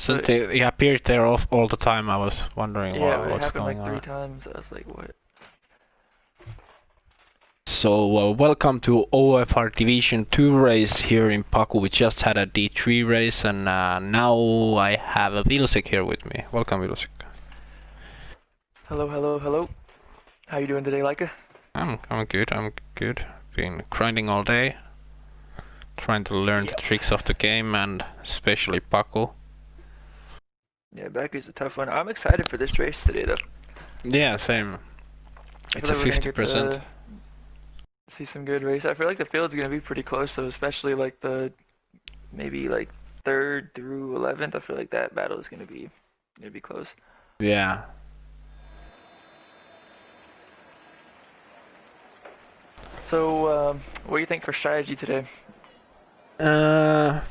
Wasn't it? He appeared there all the time. I was wondering Yeah, it what's happened going like 3 on. times. I was like, what? So, welcome to OFR Division 2 race here in Baku. We just had a D3 race, and now I have a Vilsek here with me. Welcome, Vilsek. Hello, hello, hello. How you doing today, Leica? I'm good. I'm good. Been grinding all day, trying to learn the Yep. tricks of the game, and especially Baku. Yeah, Baku's a tough one. I'm excited for this race today, though. Yeah, same. I feel It's a like we're gonna get 50%. to see some good race. I feel like the field's gonna be pretty close, so especially like the maybe like 3rd through 11th. I feel like that battle is gonna be close. Yeah. So, what do you think for strategy today? Uh,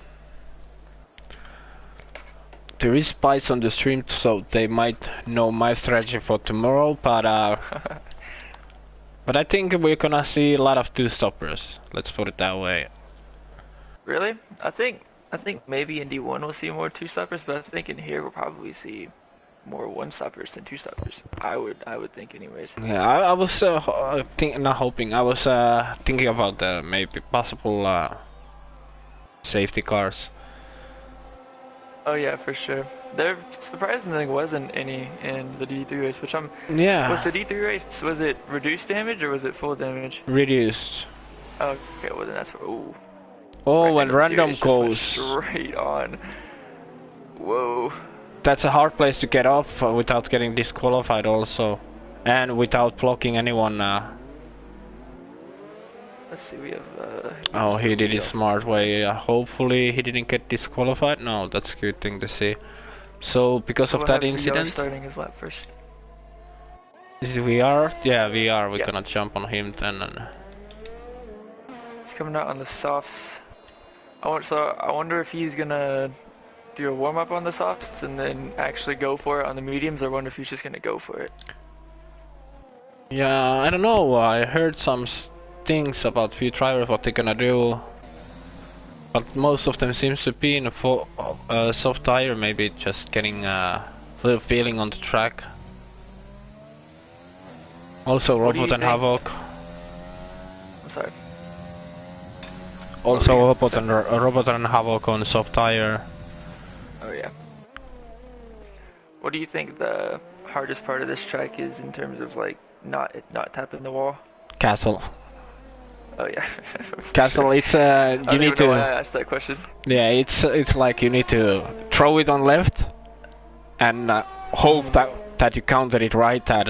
there is spies on the stream, so they might know my strategy for tomorrow, but I think we're gonna see a lot of two-stoppers. Let's put it that way. Really? I think maybe in D1 we'll see more two-stoppers, but I think in here we'll probably see more one-stoppers than two-stoppers. I would think anyways. Yeah, I was not hoping. I was thinking about maybe possible safety cars. Oh yeah, for sure. There surprisingly wasn't any in the D3 race, which was Yeah, the D3 race, was it reduced damage or was it full damage? reduced. Oh, okay, well then that's, ooh. Oh, when Random random series just went goes, straight on. Whoa. that's a hard place to get off without getting disqualified also, and without blocking anyone. Let's see, we have, Oh, he did it Leo. smart way. Hopefully he didn't get disqualified. No, that's a good thing to see. So because So of we'll that have VR incident, starting his lap first. is it VR? Yeah, VR. We're Yeah, gonna jump on him then. And he's coming out on the softs. I wonder if he's gonna do a warm-up on the softs and then actually go for it on the mediums, or I wonder if he's just gonna go for it. yeah, I don't know. I heard some things about few drivers what they're gonna do, but most of them seems to be in a full soft tire. Maybe just getting a little feeling on the track. Also, What do Robot you and think? Havoc. I'm sorry. What were Also, you Robot gonna and say? Robot and Havoc on soft tire. Oh yeah. What do you think the hardest part of this track is in terms of like not tapping the wall? Castle. Oh yeah, for sure. Castle, it's I you don't need even know why to, I asked that question. yeah, it's like you need to throw it on left and hope Mhm. that you counted it right at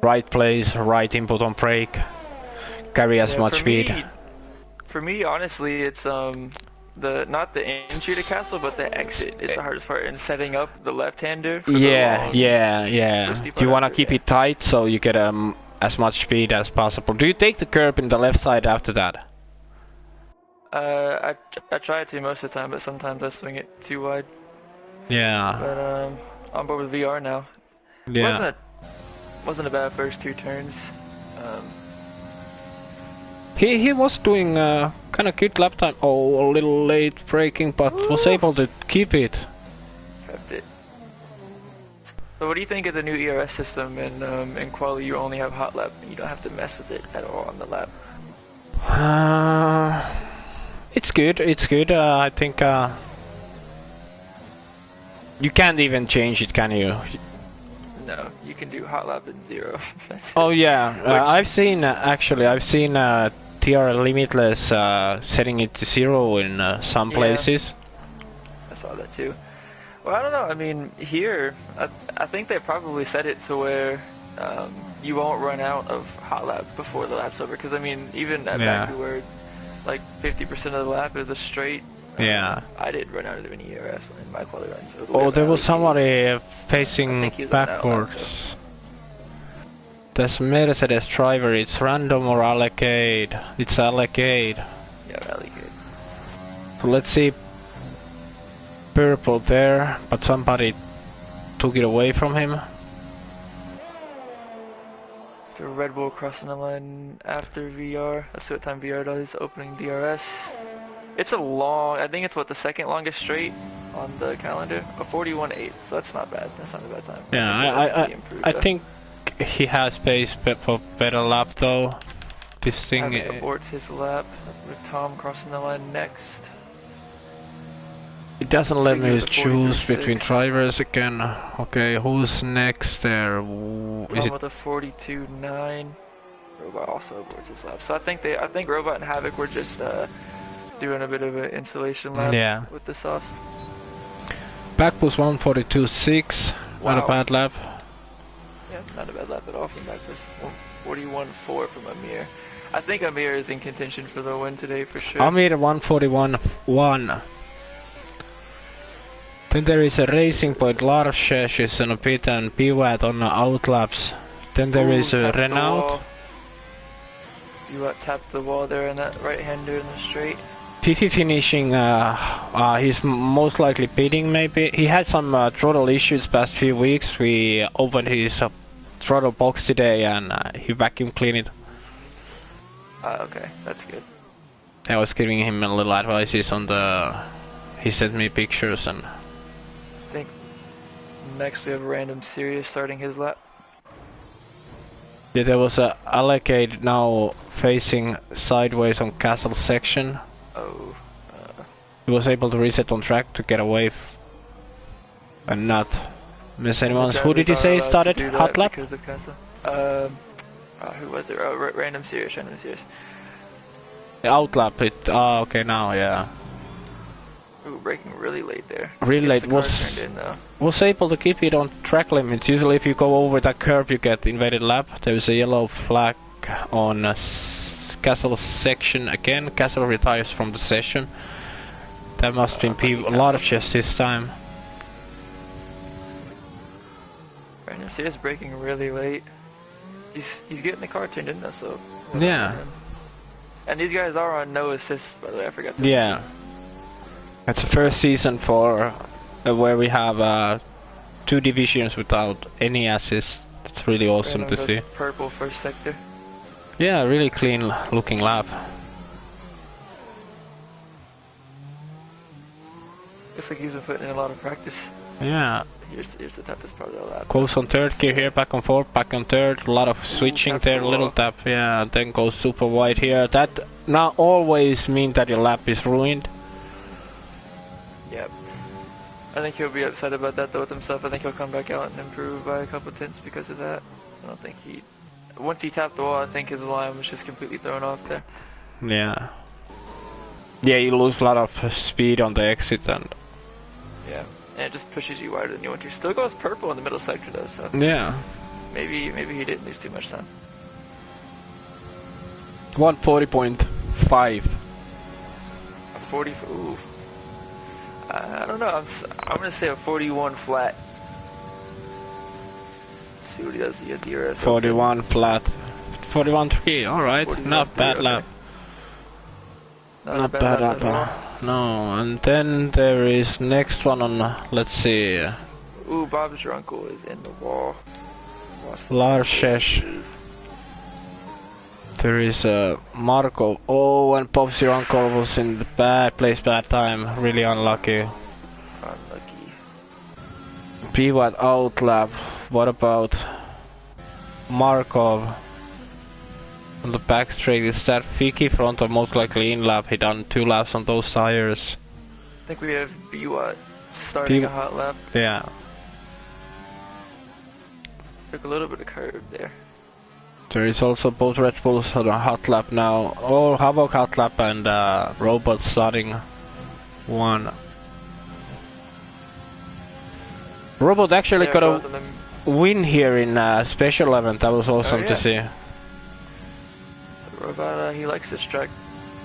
right place, right input on brake, carry as Yeah, much speed. for me, honestly, it's the not the entry to castle, but the exit is the hardest part in setting up the left-hander for the Yeah, long yeah, yeah. twisty You part wanna after. keep Yeah. it tight so you get as much speed as possible. Do you take the curb in the left side after that? I try to most of the time, but sometimes I swing it too wide. But Yeah, on board with VR now. yeah. Wasn't a wasn't a bad first 2 turns. Um, He was doing kind of good lap time. Oh, a little late braking, but was woo, able to keep it. kept it. So what do you think of the new ERS system? In quali, you only have hot lap, and you don't have to mess with it at all on the lap. Uh, it's good. It's good. I think you can't even change it, can you? No, you can do hot lap in 0. That's Oh it. yeah, Which, I've seen actually. I've seen TR Limitless setting it to 0 in some yeah, places. I saw that too. Well, I don't know. I mean, here, I think they probably set it to where you won't run out of hot lap before the lap's over. Because I mean, even at Yeah, Baku, where like 50% of the lap is a straight, yeah. I didn't run out of any ERS in my quali run. So Oh, whoever there was allocated, somebody I facing think he was on that lap though. backwards. This Mercedes driver, it's random or allocate? It's allocate. Yeah, rally good. So let's see. Purple there, but somebody took it away from him. So Red Bull crossing the line after VR. Let's see what time VR does. Opening DRS. It's a long. I think it's what the second longest straight on the calendar. A 41.8, so that's not bad. That's not a bad time. Yeah, I think he has pace for better lap though. This thing aborts his lap with Tom crossing the line next. It doesn't let me choose between drivers again. Okay, who's next there? Tom with a 42.9. Robot also aborts his lap. So I think Robot and Havoc were just doing a bit of an insulation lap with the softs. Baku's 142.6. Wow. Not a bad lap. Yeah, not a bad lap at all from Baku's. 41.4 from Amir. I think Amir is in contention for the win today for sure. Amir 141.1. Then there is a Racing Point, Larshesh is on a pit and Piwat on outlaps. Then there is a Renault. Piwat tapped the wall there in that right-hander in the straight. Fifi finishing, he's most likely pitting maybe. He had some throttle issues past few weeks. We opened his throttle box today and he vacuum cleaned it. Okay, that's good. I was giving him a little advices on the... He sent me pictures and... I think next we have Random Sirius starting his lap. Yeah, there was a Allecade now facing sideways on Castle section. Oh. He was able to reset on track to get away and not miss anyone. Who did you say started hot lap? Because of Castle. Who was it? Random Sirius. Outlap it. Okay, now, yeah. Ooh, braking really late there. Really late. Was able to keep it on track limits. Usually if you go over that curve you get invaded lap. There's a yellow flag on Castle section again. Castle retires from the session. That must have been a lot of chess this time. Random Sirius braking really late. He's getting the car turned in though, so... Yeah. And these guys are on no assist, by the way, I forgot that. Yeah. It's the first season for where we have 2 divisions without any assist. It's really awesome to see. Purple first sector. Yeah, really clean looking lap. Looks like he's been putting in a lot of practice. Yeah. Here's the toughest part of the lap. Goes on third gear here, back and forth, back on third. A lot of switching there, little tap, yeah. Then goes super wide here. That not always mean that your lap is ruined. Yep. I think he'll be upset about that though with himself. I think he'll come back out and improve by a couple tenths because of that. I don't think he... Once he tapped the wall, I think his line was just completely thrown off there. Yeah. Yeah, you lose a lot of speed on the exit and... Yeah. And it just pushes you wider than you want to. Still goes purple in the middle sector though, so... Yeah. Maybe he didn't lose too much time. 140.5. 40... Ooh. I don't know, I'm gonna say a 41 flat. Let's see what he does. He has the ERS 41 open. Flat. 41.3, alright. Not bad lap. Not bad lap. No, and then there is next one on, let's see. Ooh, Bob's your uncle is in the wall. Larshesh. There is a Marco. Oh, and Bob's your uncle was in the bad place, bad time. Really unlucky. Unlucky. Piwat out lap. What about Markov? On the back straight, is that Fiki front or most likely in lap? He done 2 laps on those tires. I think we have Biwat starting a hot lap. Yeah. Took a little bit of curve there. There is also both Red Bulls on a hot lap now. Oh, Havoc hot lap and Robot starting one. Robot actually got a win here in special event. That was awesome to see. Robot, he likes this track.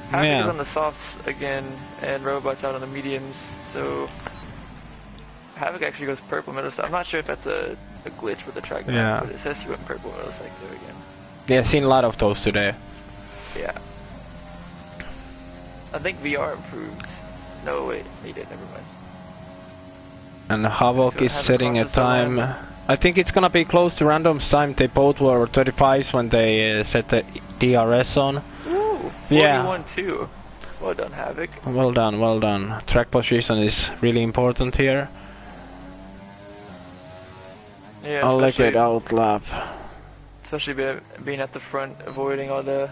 Havoc is on the softs again, and Robot's out on the mediums, so Havoc actually goes purple middle sector. I'm not sure if that's a glitch with the track, but it says he went purple middle sector again. Yeah, I've seen a lot of those today. Yeah. I think VR improved. No, wait, he did, never mind. And Havoc is setting a time. I think it's gonna be close to Random's time. They both were 35s when they set the DRS on. Ooh, 41 too. Well done, Havoc. Well done, well done. Track position is really important here. Yeah, I'll let it out lap. Especially being at the front, avoiding all the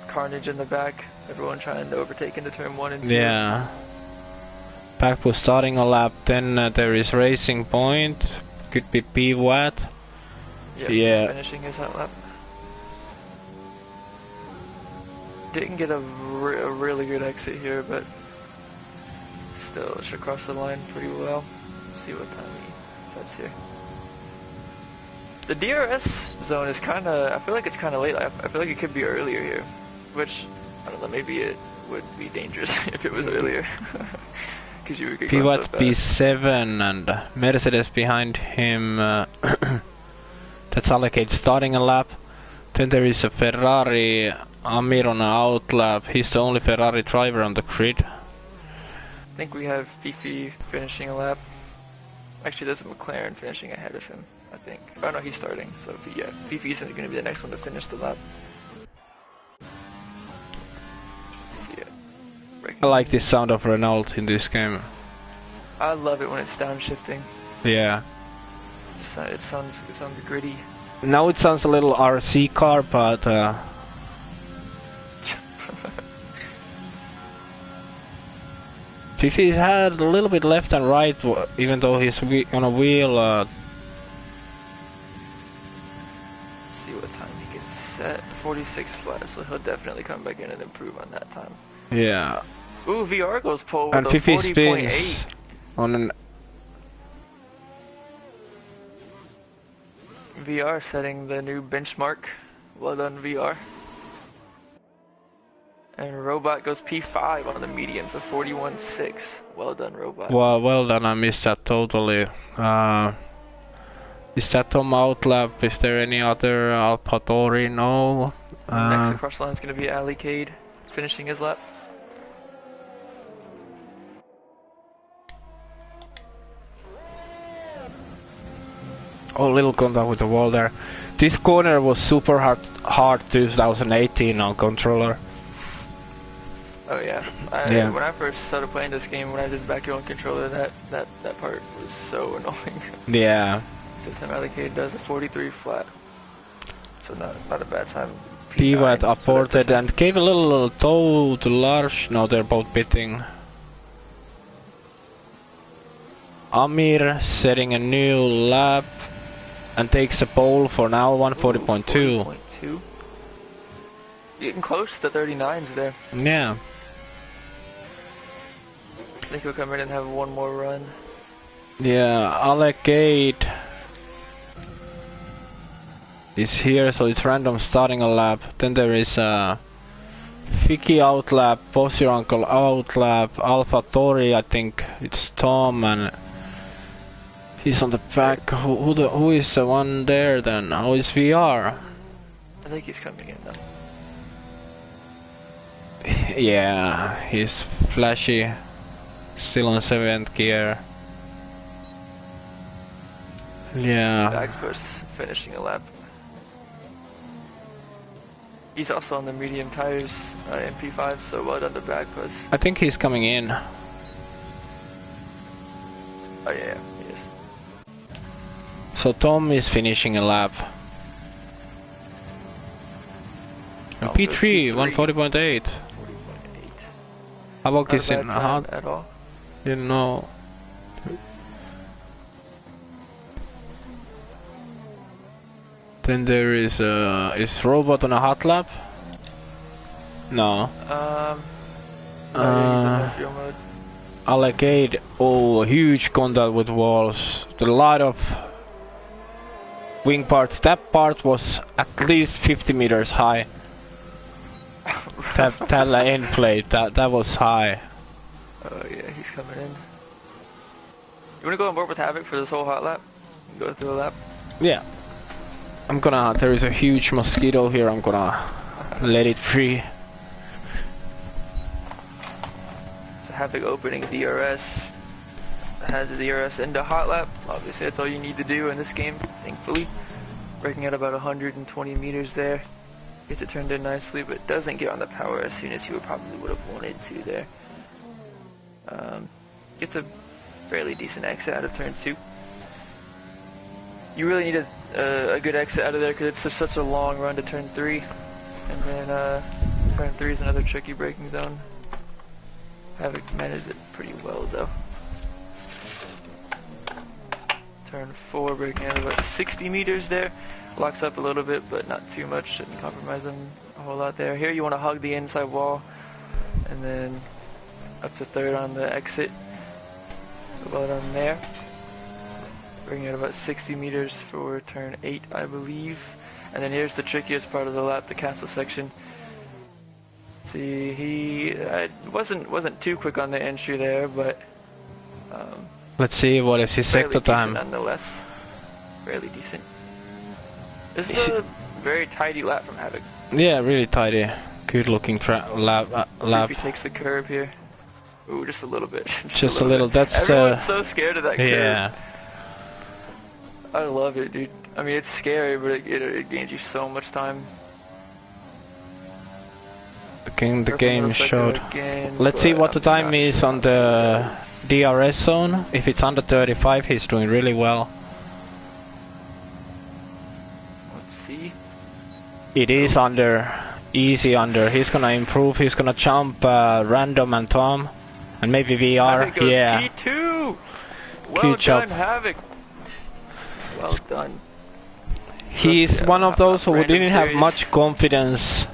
carnage in the back. Everyone trying to overtake into turn 1 and 2. Yeah. Baku starting a lap, then there is Racing Point. Could be P-Watt. Yep, Yeah. He's finishing his hot lap. Didn't get a really good exit here, but still should cross the line pretty well. See what time he sets here. The DRS zone is kind of, I feel like it's kind of late. I feel like it could be earlier here, which, I don't know, maybe it would be dangerous if it was earlier. Because you could go P-Watt so fast. P7 and Mercedes behind him. That's Allocated starting a lap. Then there is a Ferrari, Amir on an out lap. He's the only Ferrari driver on the grid. I think we have Fifi finishing a lap. Actually, there's a McLaren finishing ahead of him, I think. Oh no, he's starting, so yeah, Fifi's going to be the next one to finish the lap. See it. I like this sound of Renault in this game. I love it when it's downshifting. Yeah. It sounds gritty. Now it sounds a little RC car, but Fifi's had a little bit left and right, even though he's on a wheel. See what time he gets set. 46 flat, so he'll definitely come back in and improve on that time. Yeah. Ooh, VR goes pole with And a Fifi 40.8. spins on an. VR setting the new benchmark. Well done, VR. And Robot goes P5 on the medium, so 41.6. Well done, Robot. Well done, I missed that totally. Is that Tom outlap? Is there any other Alpatori? No. Next across the line is going to be Ali Cade, finishing his lap. Oh, little contact with the wall there. This corner was super hard 2018 on controller. Oh yeah. When I first started playing this game, when I did back on controller, that part was so annoying. Yeah. This time Ali Cade does a 43 flat, so not a bad time. P-Watt aborted and gave a little toe to Lars. No, they're both pitting. Amir setting a new lap and takes a pole for now, 140.2. 40.2. Getting close to the 39s there. Yeah. I think he'll come in and have one more run. Yeah, Alec Gate is here, so it's random starting a lap. Then there is Vicky out lap, Boss Your Uncle out lap, Alpha Tori, I think it's Tom, and he's on the back. Who is the one there then? Oh, it's VR. I think he's coming in now. Yeah, he's flashy. Still on 7th gear. Yeah. Backpush finishing a lap. He's also on the medium tires in P5, so well done to Backpush. I think he's coming in. Oh yeah, he is. So Tom is finishing a lap. And P3, 140.8. 40.8. Havok is in hot at all. You know. Then there is Robot on a hot lap? No. He's on fuel mode. Allegade, oh, huge contact with walls. A lot of wing parts. That part was at least 50 meters high. that end plate, that was high. Oh yeah, he's coming in. You wanna go on board with Havoc for this whole hot lap? Go through the lap? Yeah. There is a huge mosquito here, I'm gonna let it free. So Havoc opening DRS. Has the DRS into hot lap. Obviously that's all you need to do in this game, thankfully. Breaking at about 120 meters there. Gets it turned in nicely, but doesn't get on the power as soon as he probably would have wanted to there. Gets a fairly decent exit out of turn 2. You really need a good exit out of there because it's just such a long run to turn 3. And then turn 3 is another tricky braking zone. Havoc managed it pretty well though. Turn 4, braking out about 60 meters there. Locks up a little bit, but not too much. Shouldn't compromise him a whole lot there. Here you want to hug the inside wall, and then up to 3rd on the exit. Well done there. Bringing it about 60 meters for turn 8, I believe. And then here's the trickiest part of the lap, the castle section. See, he wasn't too quick on the entry there, but let's see what is his sector time. Nonetheless, fairly decent. This is a very tidy lap from Havoc. Yeah, really tidy. Good looking lap. If he takes the curve here. Ooh, just a little bit. just a little. That's everyone's so scared of that curve. Yeah. I love it, dude. I mean, it's scary, but it gains you so much time. The game showed. Let's see what the time is on the DRS zone. If it's under 35, he's doing really well. Let's see. It is under, easy under. He's gonna improve. He's gonna jump Random and Tom, and maybe VR. Havoc goes yeah. P2. Well Good job. done, Havoc. Well done. He's one of those who didn't have much confidence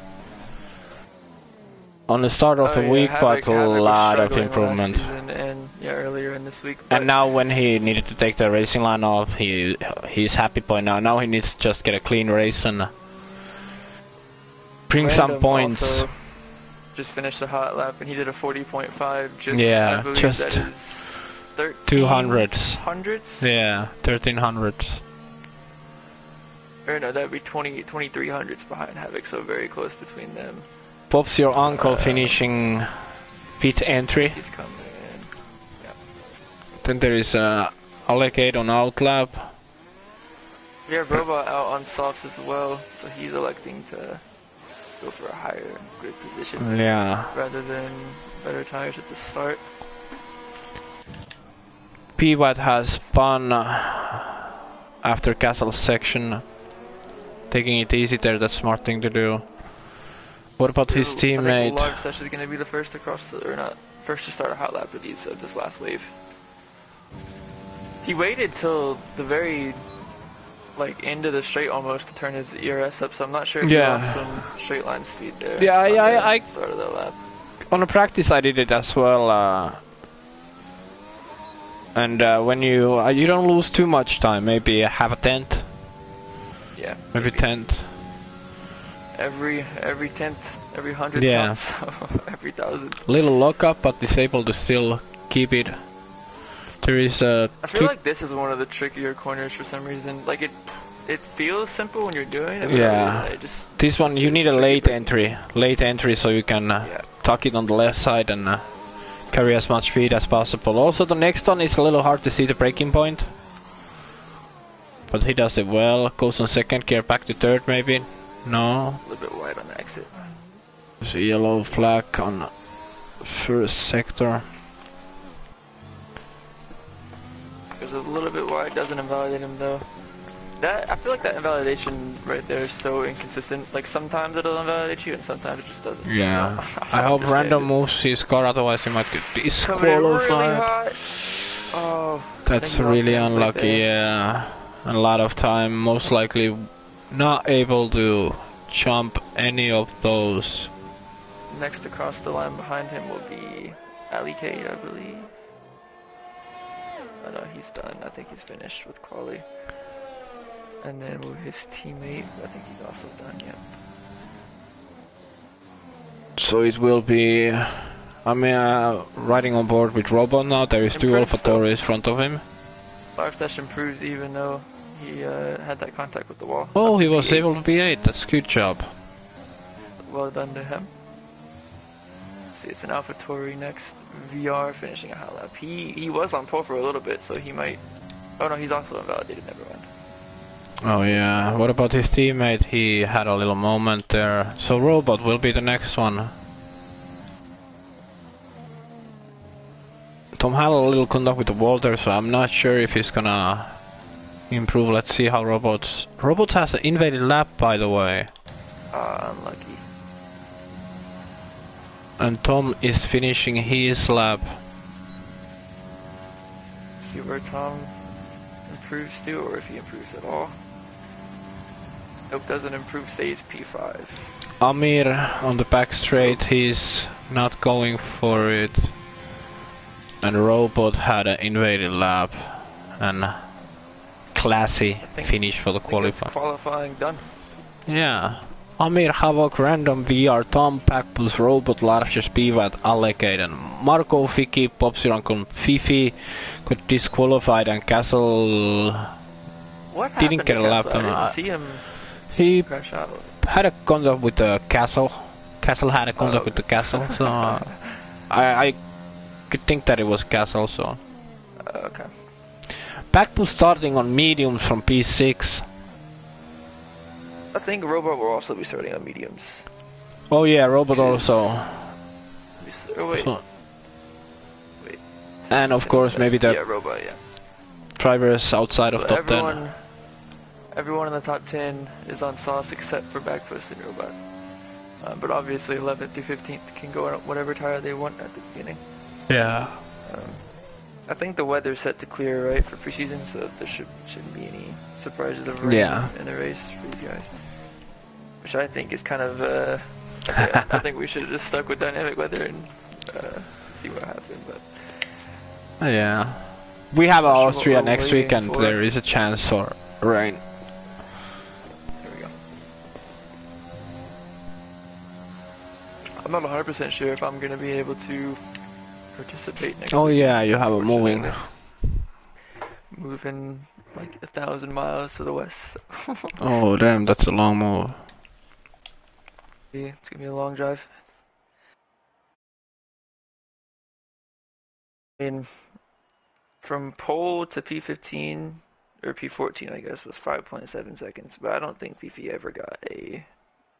on the start of the week, but a lot of improvement. And earlier in this week. And now when he needed to take the racing line off, he's happy by now. Now he needs to just get a clean race and bring some points. Just finished a hot lap and he did a 40.5. Just, yeah, I believe just that is 200s. Hundreds? Yeah, 1300s. Or no, that'd be 2300s behind Havoc, so very close between them. Bob's your uncle finishing pit entry. He's coming in. Yeah. Then there is Allegate on outlap. We have Robot out on softs as well, so he's electing to go for a higher grid position. Yeah. Rather than better tires at the start. Pwatt has spun after castle section. Taking it easy there, that's a smart thing to do. What about his teammate? I think Large is going to be the first to cross, or not, first to start a hot lap of these, so this last wave. He waited till the very, end of the straight almost to turn his ERS up, so I'm not sure if he lost some straight line speed there. Yeah, I start of the lap. On a practice I did it as well, and when you don't lose too much time, maybe have a tenth. Yeah. Maybe tenth. Every tenth, every 100 counts, so every 1,000. Little lockup, but is able to still keep it. There is a. I feel like this is one of the trickier corners for some reason. Like it feels simple when you're doing it. Yeah. This one you need a late entry, so you can tuck it on the left side and carry as much speed as possible. Also, the next one is a little hard to see the braking point, but he does it well. Goes on second gear, back to third, maybe. No. A little bit wide on the exit. There's a yellow flag on first sector. Goes a little bit wide, doesn't invalidate him though. I feel like that invalidation right there is so inconsistent. Like sometimes it'll invalidate you and sometimes it just doesn't. Yeah. I hope Random moves his car, otherwise he might get disqualified. Really hot. Oh, that's really unlucky, right, yeah. A lot of time, most likely not able to jump any of those. Next across the line behind him will be Ali K, I believe. Oh no, he's done. I think he's finished with quali. And then with his teammate, I think he's also done, yeah. So it will be, riding on board with Robot now. There is two AlphaTauri in front of him. Live session proves even though he had that contact with the wall. Oh, he was able to be 8. That's a good job. Well done to him. See, it's an AlphaTauri next. VR finishing a hot lap. He was on pole for a little bit, so he might. Oh no, he's also invalidated. Never mind. Oh yeah, what about his teammate? He had a little moment there. So Robot will be the next one. Tom had a little contact with the Walter, so I'm not sure if he's gonna improve. Let's see how Robots... Robots has an invaded lap, by the way. Unlucky. And Tom is finishing his lap. See where Tom improves to, or if he improves at all. Nope, doesn't improve, stays P5. Amir on the back straight, he's not going for it. And Robot had an invaded lap. And classy finish for the qualifying. Qualifying done. Yeah. Amir, Havok, Random, VR, Tom, Packbus, Robot, Larches, Pivat, Allocate, Marco, Fiki, Popsirankon, Fifi got disqualified and Castle What didn't get a lap. I didn't see him He crash out. had a contact with the Castle. Castle had a contact with the Castle, so I could think that it was Castle, so. Okay. Packbus starting on mediums from P6. I think Robot will also be starting on mediums. Oh yeah, Robot also. Oh, wait. So, and of course maybe the Robot, yeah. drivers outside of top 10. Everyone in the top 10 is on softs except for Backpost and Robot. But obviously 11th through 15th can go on whatever tire they want at the beginning. Yeah. I think the weather's set to clear, right, for preseason, so there shouldn't be any surprises of rain in the race for these guys. Which I think is kind of, I think we should have just stuck with dynamic weather and see what happened, but... Yeah. We have Austria next week and there is a chance for rain. There we go. I'm not 100% sure if I'm going to be able to participate next week. Oh yeah, you have a moving like 1,000 miles to the west. Oh damn, that's a long move. Yeah, it's gonna be a long drive. I mean, from pole to P15 or P14, I guess, was 5.7 seconds, but I don't think Fifi ever got a.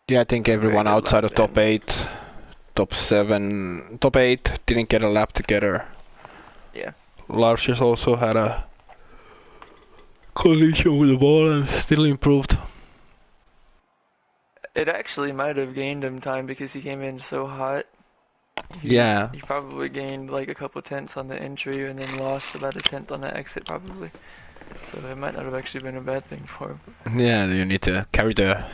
Yeah, I think everyone outside of top 8, top 7, top 8 didn't get a lap together. Yeah. Larches also had a collision with the ball and still improved. It actually might have gained him time because he came in so hot. He probably gained like a couple tenths on the entry and then lost about a tenth on the exit probably. So it might not have actually been a bad thing for him. Yeah, you need to carry the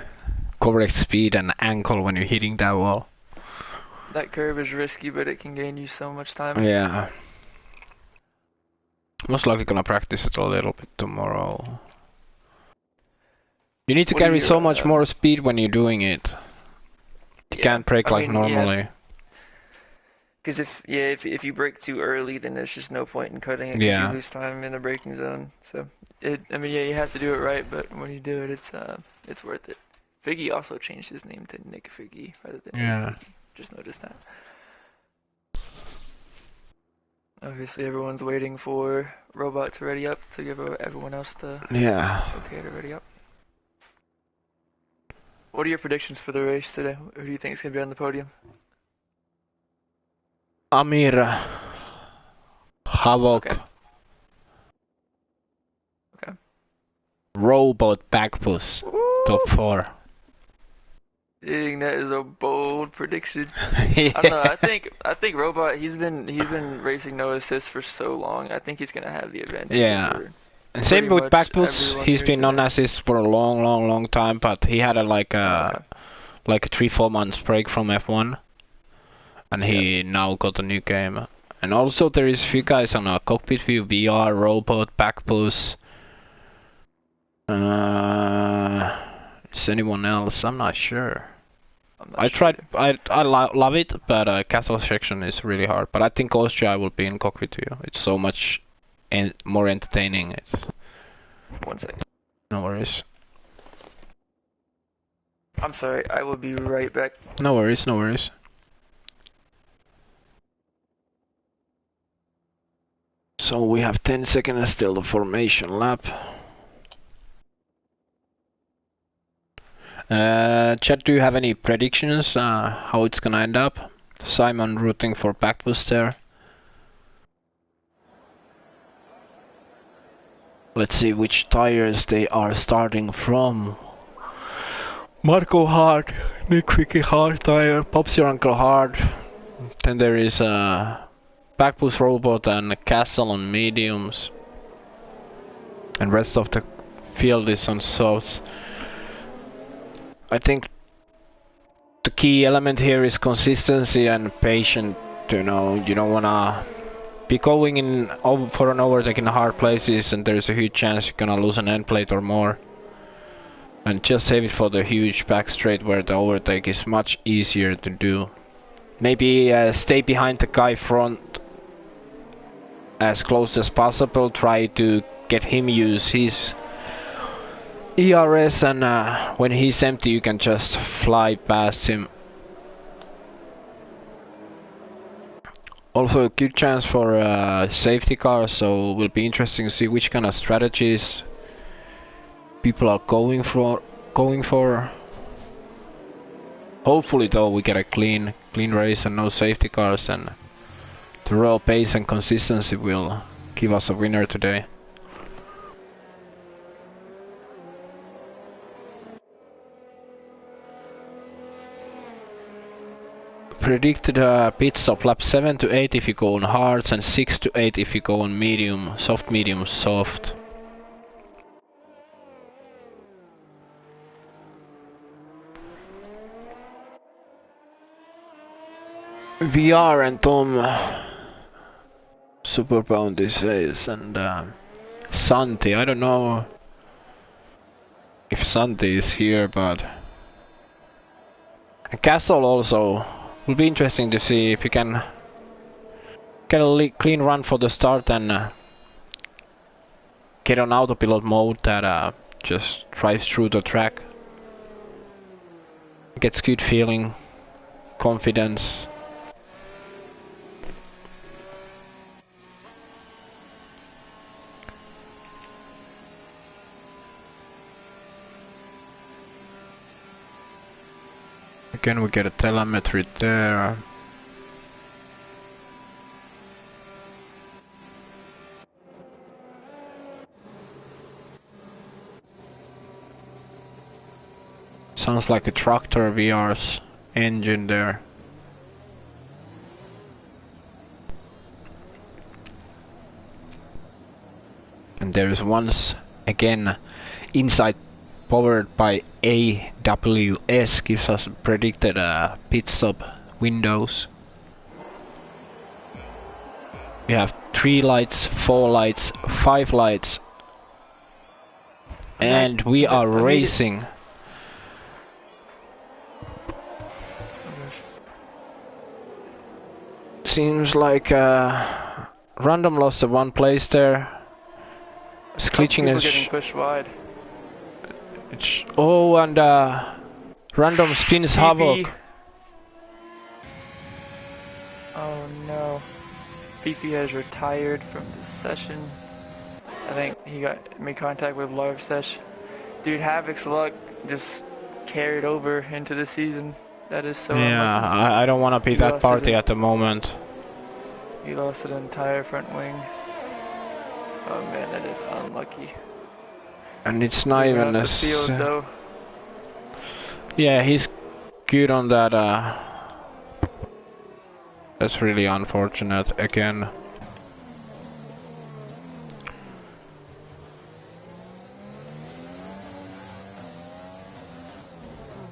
correct speed and angle when you're hitting that wall. That curve is risky, but it can gain you so much time. Yeah. Most likely gonna practice it a little bit tomorrow. You need to carry so much more speed when you're doing it. You can't brake like normally. Because if you brake too early, then there's just no point in cutting it. You lose time in the braking zone. So you have to do it right, but when you do it, it's worth it. Figgy also changed his name to Nick Figgy rather than Nick Figgy. Just noticed that. Obviously, everyone's waiting for Robot to ready up to give everyone else the okay to ready up. What are your predictions for the race today? Who do you think is going to be on the podium? Amir, Havok, okay. Robot, Backbus, top 4. Dang, that is a bold prediction. I don't know. I think Robot. He's been racing no assist for so long. I think he's gonna have the advantage. Yeah. And same with Backbus. He's been non-assist for a long time, but he had like a 3-4 months break from F1, and he now got a new game. And also there is a few guys on a cockpit view, VR, Robot, Backbus. Is anyone else? I'm not sure. I love it, but castle section is really hard. But I think Austria I will be in cockpit view. It's so much more entertaining. It's 1 second. No worries. I'm sorry, I will be right back. No worries, no worries. So we have 10 seconds still the formation lap. Chat, do you have any predictions how it's gonna end up? Simon rooting for back booster. Let's see which tires they are starting from. Marco hard, Nick Quickie hard tire, Pops your uncle hard. Then there is a back boost robot and Castle on mediums. And rest of the field is on softs. I think the key element here is consistency and patience. You know, you don't wanna be going in for an overtake in hard places, and there's a huge chance you're gonna lose an end plate or more. And just save it for the huge back straight where the overtake is much easier to do. Maybe stay behind the guy front as close as possible. Try to get him use his ERS, and when he's empty you can just fly past him. Also a good chance for safety car, so it will be interesting to see which kind of strategies people are going for. Hopefully though we get a clean race and no safety cars, and the raw pace and consistency will give us a winner today. Predicted pit stop lap 7 to 8 if you go on hards, and 6 to 8 if you go on medium, soft. VR and Tom Super Bounty says, and Santi, I don't know if Santi is here, but Castle also will be interesting to see if you can get a clean run for the start and get on autopilot mode that just drives through the track. Gets good feeling, confidence. Again we get a telemetry there. Sounds like a tractor VR's engine there. And there is once again inside powered by AWS, gives us predicted pit stop windows. We have 3 lights, 4 lights, 5 lights, and we are racing. Seems like Random lost the 1 place there. It's glitching and getting pushed wide. Oh, and Random spins Havoc. Oh no. Fifi has retired from the session. I think he made contact with Larv Sesh. Dude, Havoc's luck just carried over into the season. That is so unlucky. I don't want to be that party at the moment. He lost an entire front wing. Oh man, that is unlucky. And it's not even a field though. Yeah, he's good on that. That's really unfortunate again.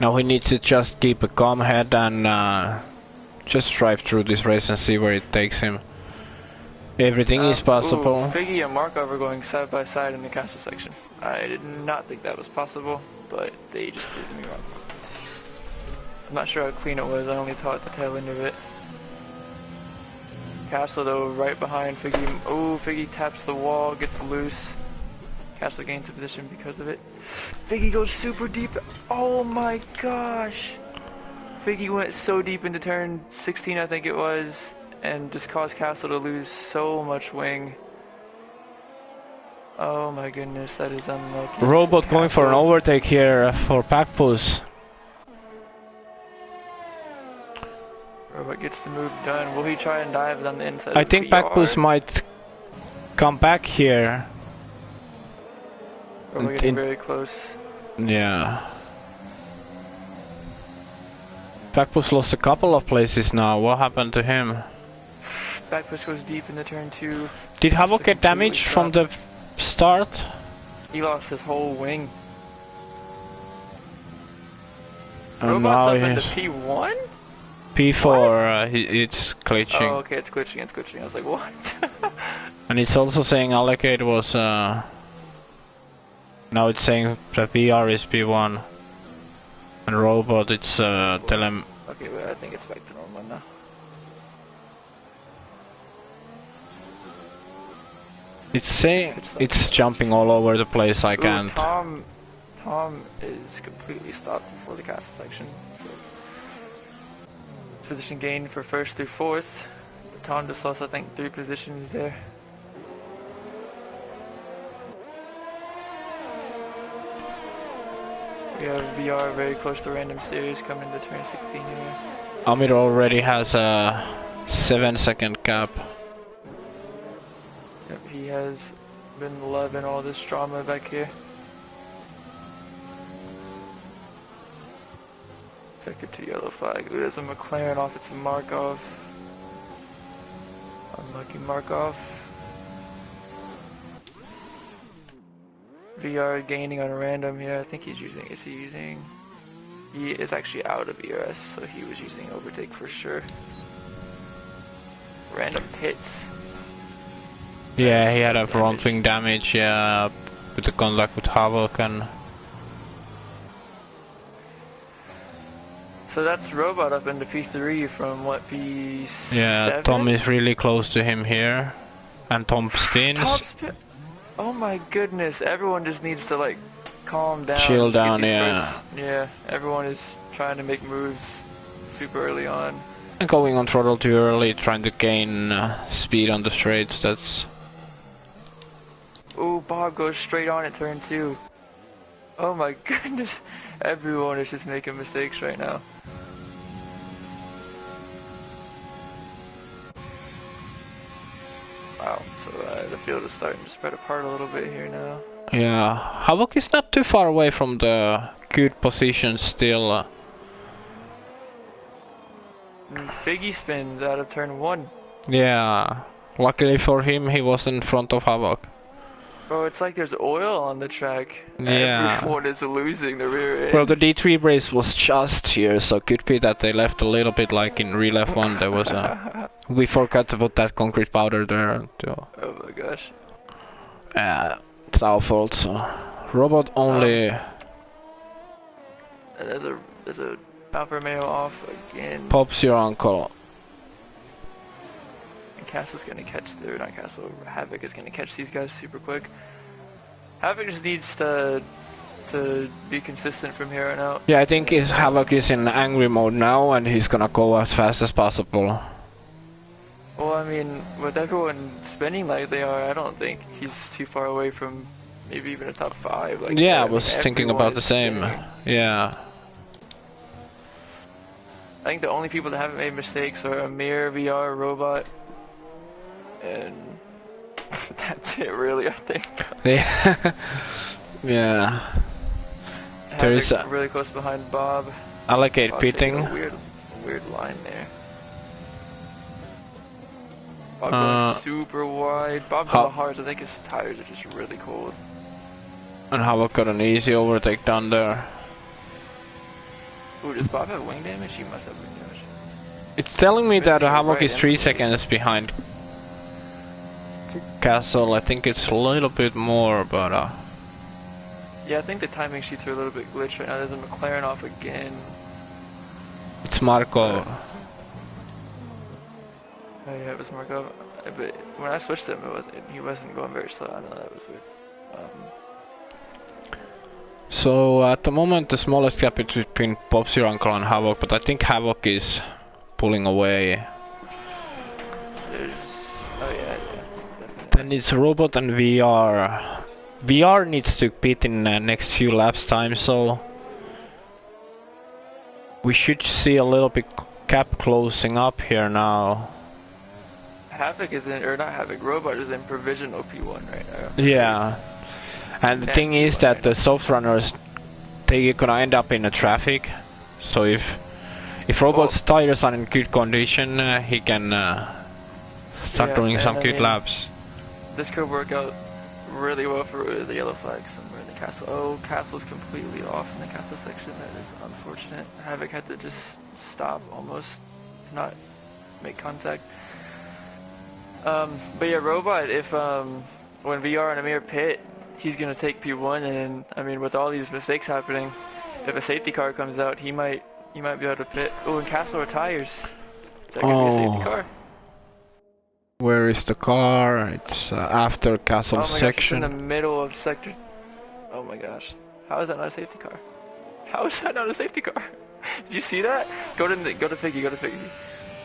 Now he needs to just keep a calm head and just drive through this race and see where it takes him. Everything is possible. Figgy and Markov are going side by side in the castle section. I did not think that was possible, but they just proved me wrong. I'm not sure how clean it was, I only caught the tail end of it. Castle though, right behind Figgy. Oh, Figgy taps the wall, gets loose. Castle gains a position because of it. Figgy goes super deep. Oh my gosh! Figgy went so deep into turn 16, I think it was, and just caused Castle to lose so much wing. Oh my goodness, that is unlucky. Robot going for an Castle. overtake here for Baku's. Robot gets the move done. Will he try and dive on the inside? I of think VR? Baku's might come back here. Robot getting very close. Yeah. Baku's lost a couple of places now. What happened to him? Back push goes deep in the turn 2. Did Havoc get damaged from the start? He lost his whole wing. And Robot's now up into he's P1? P4. It's glitching. Oh, okay, it's glitching, it's glitching. I was like, what? And it's also saying allocate was. Now it's saying that VR is P1. And robot, it's tell him. Okay, wait, I think it's back to normal now. It's saying it's jumping all over the place. I can't. Tom is completely stopped before the castle section. So position gain for first through fourth. Tom just lost, I think, 3 positions there. We have VR very close to random series coming to turn 16 here. Amir already has a 7-second gap. Yep, he has been loving all this drama back here. Sector 2 yellow flag. Ooh, there's a McLaren off, it's a Markov. Unlucky Markov. VR gaining on a random here. I think he's using, is he using? He is actually out of ERS, so he was using overtake for sure. Random hits. Yeah, he had a front wing damage, yeah, with the contact with Havoc and... So that's Robot up into P3 from what, P7? Yeah, Tom is really close to him here. And Tom spins. Oh my goodness, everyone just needs to like calm down. Chill down, yeah. Yeah, everyone is trying to make moves super early on. And going on throttle too early, trying to gain speed on the straights, that's... Ooh, Bob goes straight on at turn 2. Oh my goodness, everyone is just making mistakes right now. Wow, so the field is starting to spread apart a little bit here now. Yeah, Havoc is not too far away from the good position still. Figgy spins out of turn 1. Yeah, luckily for him he was in front of Havoc. Bro, it's like there's oil on the track. Yeah. Everyone is losing the rear end. Well, the D3 brace was just here, so could be that they left a little bit like in real F1. There was a... We forgot to put that concrete powder there too. Oh my gosh. It's our fault, so... Robot only... There's a Alfa Romeo off again. Pops your uncle. And Castle's gonna catch, or not Castle, Havoc is gonna catch these guys super quick. Havoc just needs to be consistent from here on out. Yeah, I think Havoc is in angry mode now and he's gonna go as fast as possible. Well, I mean, with everyone spinning like they are, I don't think he's too far away from maybe even a top 5. Like, yeah, I was thinking about the same. Spinning. Yeah. I think the only people that haven't made mistakes are Amir, VR, Robot, and that's it really, I think. Yeah. Yeah. There is a really close behind Bob. allocate Bob's pitting. taking a weird line there. Bob going super wide. Bob's on the hards. I think his tires are just really cold. And Havoc got an easy overtake down there. Ooh, does Bob have wing damage? He must have wing damage. It's telling me that Havoc right is 3 seconds behind Castle. I think it's a little bit more, but yeah, I think the timing sheets are a little bit glitched right now. There's a McLaren off again. it's Marco. Oh yeah, it was Markov. But when I switched him, he wasn't going very slow. I know that was weird. So at the moment the smallest gap is between Pops your uncle and Havoc, but I think Havoc is pulling away. Oh yeah, definitely. Then it's robot and VR. VR needs to pit in next few laps time, so we should see a little bit gap closing up here now. Havoc is in, or not Havoc, Robot is in provisional P1 right now. Yeah. And the thing is that the soft runners, they're gonna end up in the traffic. So if Robot's tires are in good condition, he can start doing some good laps. This could work out really well for the yellow flag somewhere in the castle. Oh, castle's completely off in the castle section. That is unfortunate. Havoc had to just stop almost to not make contact. But yeah, Robot, if when VR and Amir pit, he's gonna take P1, and I mean, with all these mistakes happening, if a safety car comes out, he might be able to pit. Oh, and Castle are tires. Is that gonna be a safety car? Where is the car? It's after Castle section. Gosh, it's in the middle of sector. Oh my gosh, how is that not a safety car? How is that not a safety car? Did you see that? Go to Figgy.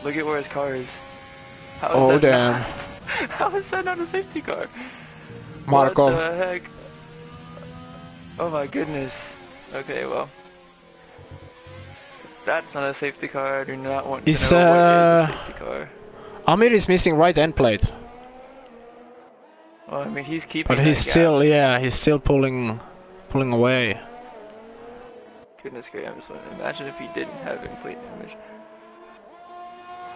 Look at where his car is. Oh damn! How is that not a safety car? Marco. What the heck? Oh my goodness. Okay, well. That's not a safety car. I do not want to know what is a safety car. Amir is missing right end plate. Well, I mean, he's keeping. But he's still, he's still pulling away. Goodness gracious! Imagine if he didn't have end plate damage.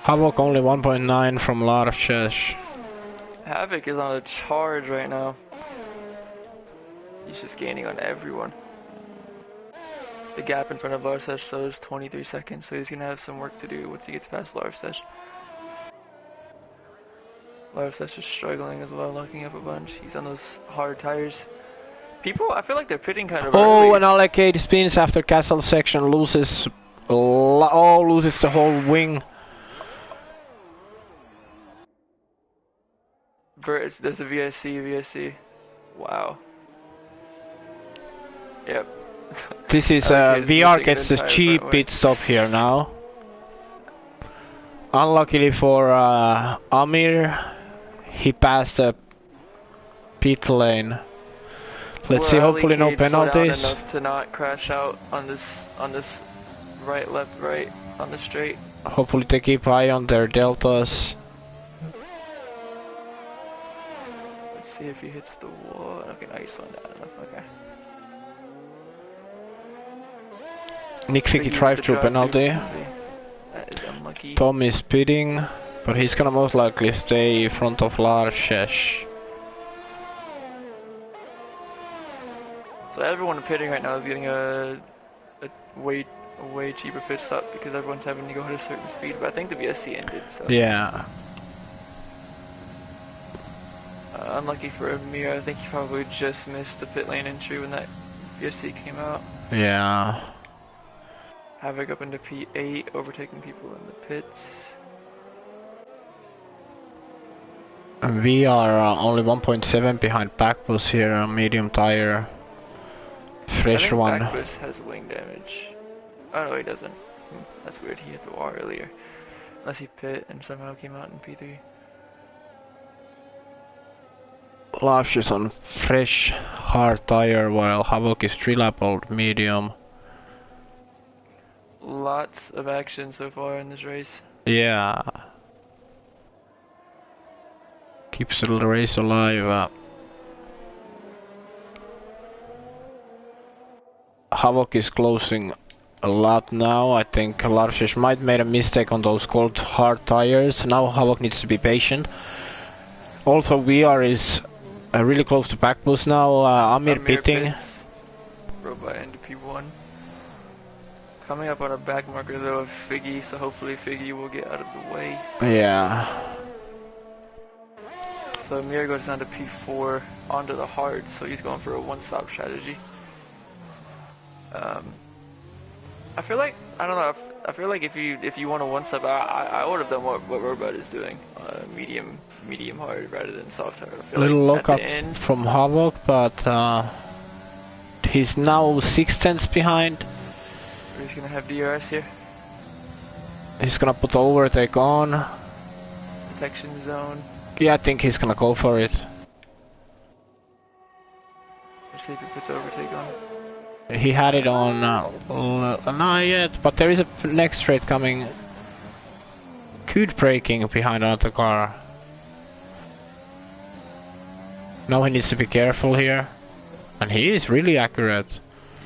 Havoc only 1.9 from Larches. Havoc is on a charge right now. He's just gaining on everyone. The gap in front of Larches shows 23 seconds, so he's gonna have some work to do once he gets past Larches. Larches is struggling as well, locking up a bunch. He's on those hard tires. People, I feel like they're pitting kind of early. Oh, and Alec spins after Castle section, loses the whole wing. There's a VSC. Wow. Yep. This is VR gets the cheap pit stop here now. Unluckily for Amir, he passed the pit lane. Let's see, hopefully no penalties. Enough to not crash out on this right, left, right on the straight. Hopefully they keep eye on their deltas. See if he hits the wall. Okay, now he's slowing down enough. Okay. Nick Ficky drive-through penalty. That is unlucky. Tom is speeding, but he's gonna most likely stay in front of Larches. So everyone pitting right now is getting a way cheaper pit stop because everyone's having to go at a certain speed. But I think the VSC ended. So. Yeah. Unlucky for Amir, I think he probably just missed the pit lane entry when that VSC came out. Yeah. Havoc up into P8, overtaking people in the pits. And we are only 1.7 behind Backbus here, a medium tire. Fresh one. Backbus has wing damage. Oh no, he doesn't. That's weird, he hit the wall earlier. Unless he pit and somehow came out in P3. Lush is on fresh hard tire while Havoc is 3-lap old medium. Lots of action so far in this race. Yeah. Keeps the race alive. Havoc is closing a lot now. I think Larches might made a mistake on those cold hard tires. Now Havoc needs to be patient. Also VR is really close to Backbus now. Amir pitting. Robot into P1. Coming up on a back marker though of Figgy, so hopefully Figgy will get out of the way. Yeah. So Amir goes down to P4 onto the hard, so he's going for a one-stop strategy. I feel like, I don't know, I feel like if you want a one-stop, I would have done what Robot is doing. Medium hard rather than soft hard. I feel little like lock up from Havoc, but he's now 6/10 behind. He's gonna have DRS here. He's gonna put overtake on. Protection zone. Yeah, I think he's gonna go for it. Let's see if he puts overtake on. He had it on, not yet, but there is a next straight coming. Good braking behind another car. Now he needs to be careful here. And he is really accurate.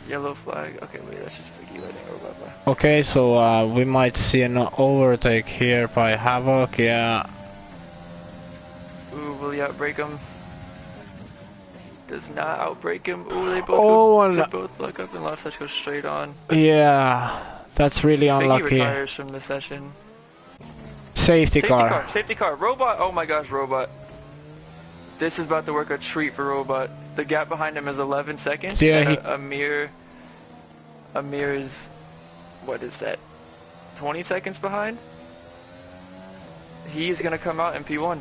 Yellow flag. Okay, wait, that's just Vicky letting robot by. Okay, so we might see an overtake here by Havoc, yeah. Ooh, will he outbrake him? He does not outbrake him. Ooh, they both look up and left. Let's go straight on. Yeah, that's really unlucky. Vicky retires from the session. Safety car. Safety car. Robot. Oh my gosh, robot. This is about to work a treat for robot. The gap behind him is 11 seconds. Yeah, Amir is, what is that? 20 seconds behind. He's gonna come out in P1.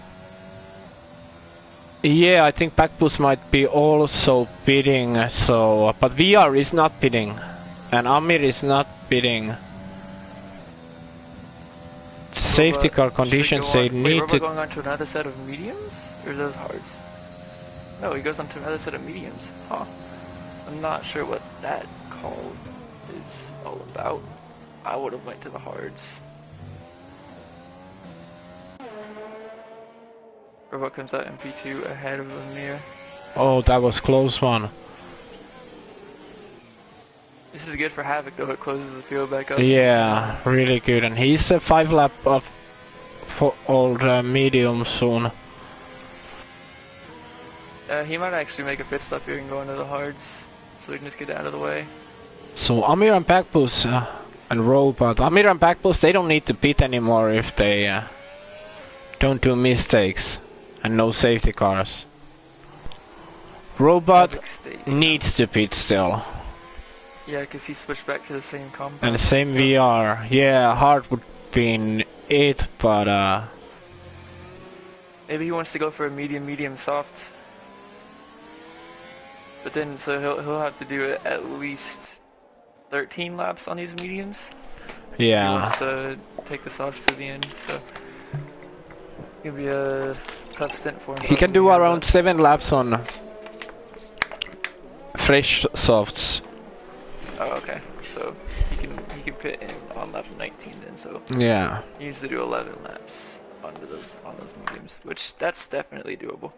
Yeah, I think Backboost might be also bidding, so but VR is not bidding, and Amir is not bidding. Safety car conditions they need Robot to. going on to another set of mediums, or those hards? No, he goes on to another set of mediums. Huh. I'm not sure what that call is all about. I would have went to the hards. Robot comes out in P2 ahead of Amir. Oh, that was close one. This is good for Havoc though, it closes the field back up. Yeah, really good, and he's a 5 lap of for old medium soon. He might actually make a pit stop here and go into the hards, so we can just get out of the way. So Amir and Backboost and Robot. Amir and Backboost, they don't need to pit anymore if they don't do mistakes and no safety cars. Robot needs to pit still. Yeah, because he switched back to the same compound. And the same VR. Yeah, hard would be it, but maybe he wants to go for a medium soft. But then, so he'll have to do at least 13 laps on these mediums. Yeah. He wants to take the softs to the end, so it'll be a tough stint for him. He can do around 7 laps on fresh softs. Oh, okay. So he can pit in on lap 19 then. So yeah, he needs to do 11 laps on those mediums, which that's definitely doable.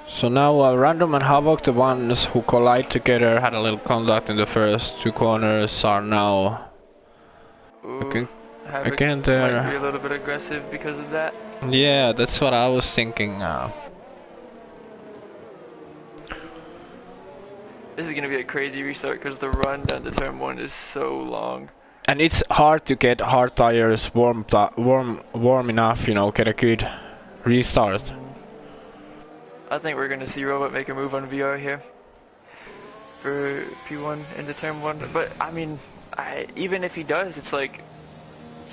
So now Random and Havoc, the ones who collide together, had a little contact in the first 2 corners, are now again there. Might be a little bit aggressive because of that. Yeah, that's what I was thinking. This is gonna be a crazy restart because the run down to turn 1 is so long. And it's hard to get hard tires warm enough, you know, get a good restart. I think we're gonna see Robot make a move on VR here for P1 into turn 1. But I mean, even if he does, it's like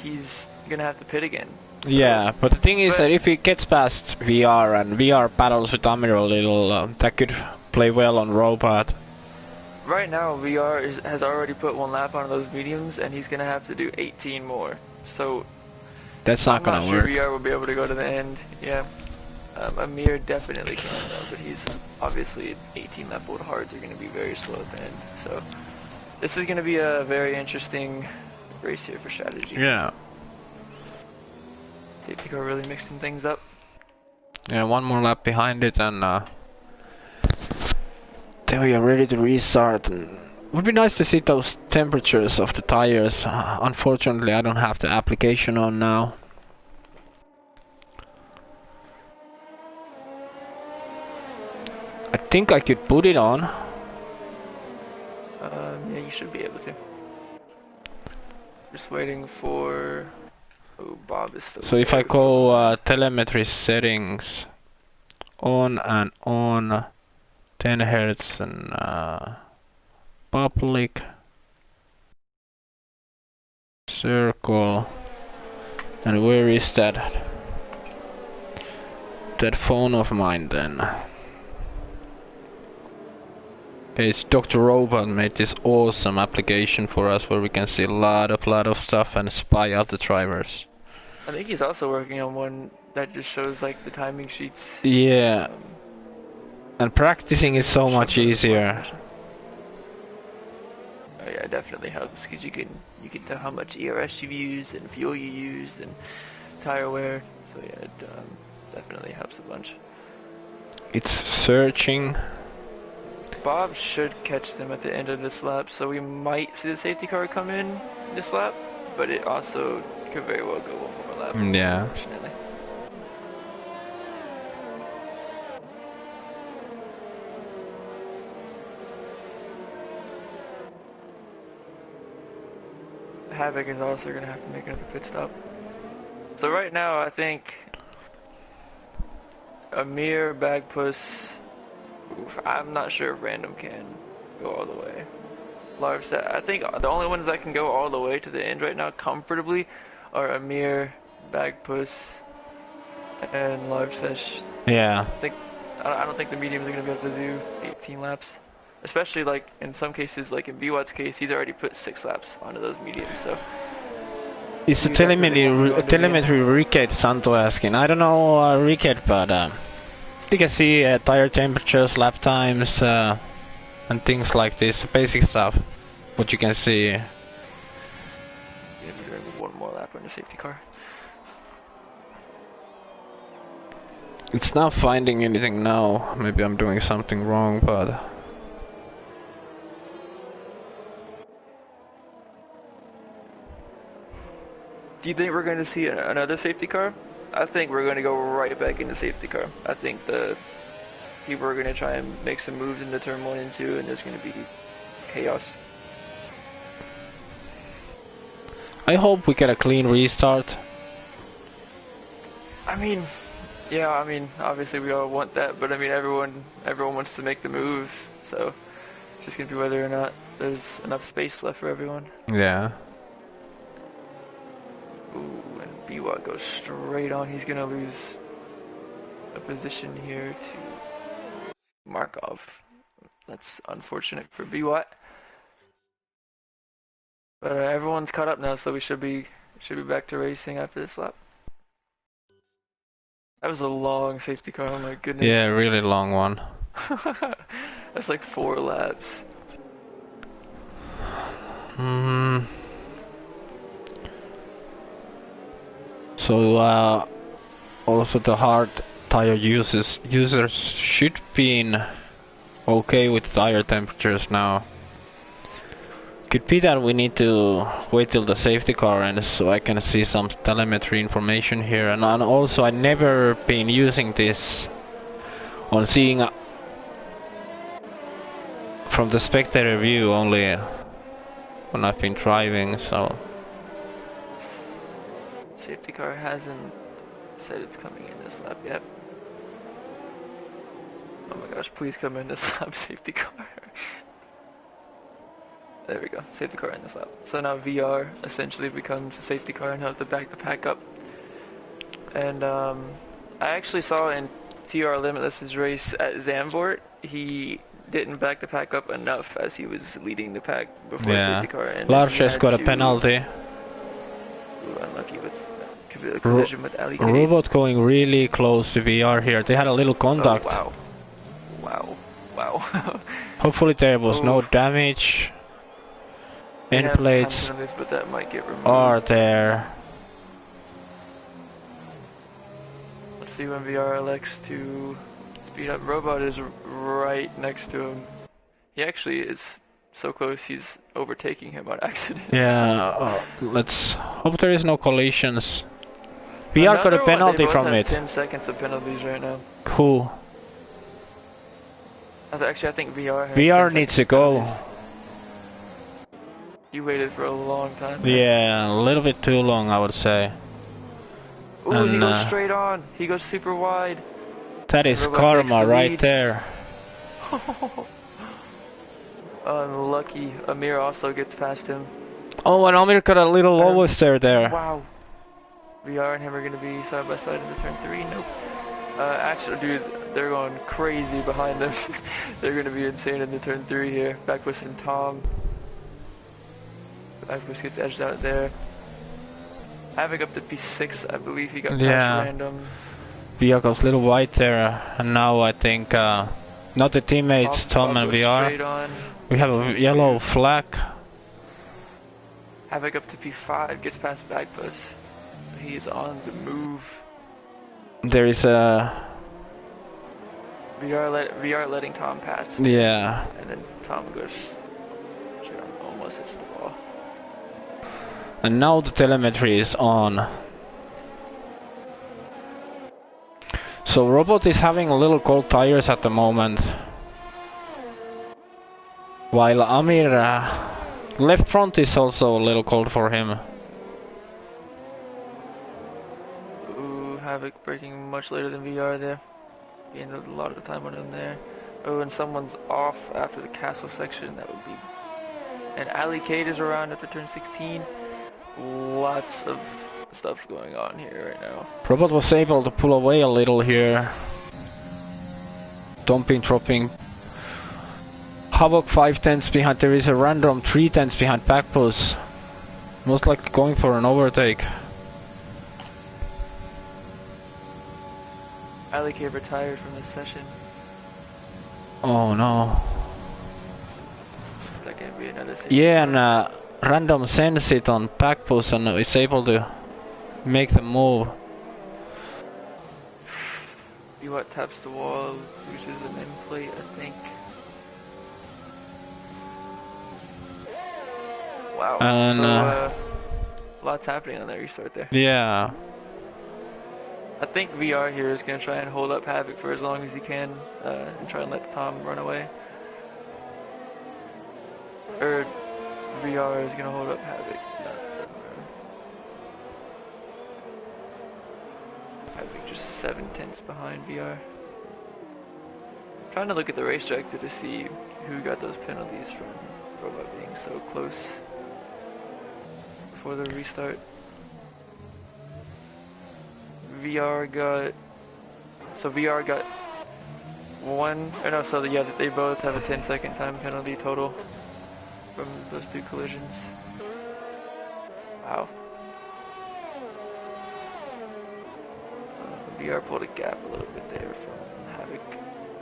he's gonna have to pit again. So, yeah, but the thing is that if he gets past VR and VR battles with Amir a little, that could play well on Robot. Right now, VR has already put 1 lap on those mediums, and he's gonna have to do 18 more. So that's not gonna work. I'm not sure VR will be able to go to the end. Yeah, Amir definitely can though, but he's obviously 18 lap old hards are gonna be very slow at the end. So this is gonna be a very interesting race here for strategy. Yeah. Safety car really mixing things up. Yeah, 1 more lap behind it, and then we are ready to restart. And it would be nice to see those temperatures of the tires. Unfortunately, I don't have the application on now. I think I could put it on. Yeah, you should be able to. Just waiting for. Oh, Bob is still. So if I go telemetry settings, on and on, 10 Hz and public, circle, and where is that phone of mine then? Okay, it's Dr. Robot made this awesome application for us where we can see a lot of stuff and spy out the drivers. I think he's also working on one that just shows like the timing sheets. Yeah, and practicing is so Shows much the easier. information. Oh yeah, it definitely helps because you can tell how much ERS you've used and fuel you used and tire wear. So yeah, it definitely helps a bunch. It's searching. Bob should catch them at the end of this lap, so we might see the safety car come in this lap, but it also could very well go one more lap. Yeah. Unfortunately. Havoc is also going to have to make another pit stop. So right now, I think Amir, Bagpuss, I'm not sure if Random can go all the way. Larv said, I think the only ones that can go all the way to the end right now comfortably are Amir, Bagpuss, and Larv Sesh. Yeah. I don't think the mediums are going to be able to do 18 laps. Especially like in some cases, like in BWAT's case, he's already put 6 laps onto those mediums. So It's the telemetry Ricket Santo asking. I don't know Ricket, but you can see tire temperatures, lap times, and things like this, basic stuff. What you can see. Yeah, we're doing one more lap on the safety car. It's not finding anything now. Maybe I'm doing something wrong, but... Do you think we're going to see another safety car? I think we're going to go right back into safety car. I think the people are going to try and make some moves into turn 1 and 2, and there's going to be chaos. I hope we get a clean restart. I mean, yeah, I mean, obviously we all want that, but I mean, everyone wants to make the move, so it's just going to be whether or not there's enough space left for everyone. Yeah. Ooh, and BWAT goes straight on. He's going to lose a position here to Markov. That's unfortunate for BWAT. But everyone's caught up now, so we should be back to racing after this lap. That was a long safety car, oh my goodness. Yeah, really long one. That's like 4 laps. So also the hard tire users should be okay with tire temperatures now. Could be that we need to wait till the safety car ends so I can see some telemetry information here, and also I never been using this on seeing from the spectator view, only when I've been driving, so... Safety car hasn't said it's coming in this lap yet. Oh my gosh, please come in this lap, safety car. There we go, safety car in this lap. So now VR essentially becomes a safety car and have to back the pack up. And I actually saw in TR Limitless's race at Zandvoort, he didn't back the pack up enough as he was leading the pack before safety car. And Lars has got a penalty. Ooh, unlucky with a collision with Ali Kitty. Robot going really close to VR here. They had a little contact. Oh, wow. Wow. Hopefully there was no damage. End plates but that might get removed. are there. Let's see when VR elects to speed up. Robot is right next to him. He actually is so close he's overtaking him on accident. Yeah, let's hope there is no collisions. VR got a penalty from it. 10 seconds of penalties right now. Cool. Actually, I think VR has VR needs to go. Penalties. You waited for a long time. Man. Yeah, a little bit too long, I would say. Ooh, and he goes straight on. He goes super wide. That is karma right there. Unlucky. Amir also gets past him. Oh, and Amir got a little oversteer there. Wow. VR and him are going to be side by side into turn 3. Nope. Actually, dude, they're going crazy behind them. They're going to be insane into turn 3 here. Backwards and Tom. Backwards gets edged out there. Havoc up to P6, I believe he got past Yeah. random. Biago's little white there, and now I think not the teammates Tom and Baku VR. straight on. We have a yellow flag. Havoc up to P5, gets past Bagpuss. He's on the move. There is a VR letting Tom pass. yeah. And then Tom goes almost hits the ball. And now the telemetry is on. So Robot is having a little cold tires at the moment. While Amir left front is also a little cold for him. Ooh, Havoc braking much later than VR there. Gained a lot of the time on him there. Oh, and someone's off after the castle section. That would be. And Ali Kate is around after turn 16. Lots of stuff going on here right now. Robot was able to pull away a little here. Dumping, dropping. Havoc 5/10 behind. There is a random 3/10 behind Backbus. Most likely going for an overtake. Ali Kate retired from this session. Oh no. Is that gonna be another safety Yeah, car? and random sends it on Backbus and is able to make the move. What taps the wall, uses an in plate, I think. Wow. And, so, lots happening on that restart there. Yeah. I think VR here is going to try and hold up Havoc for as long as he can and try and let Tom run away. Or VR is going to hold up Havoc. Havoc just 7/10 behind VR. Trying to look at the race director to see who got those penalties from Robot being so close before the restart. VR got one, or no, so yeah, they both have a 10-second time penalty total from those two collisions. Wow. VR pulled a gap a little bit there from Havoc.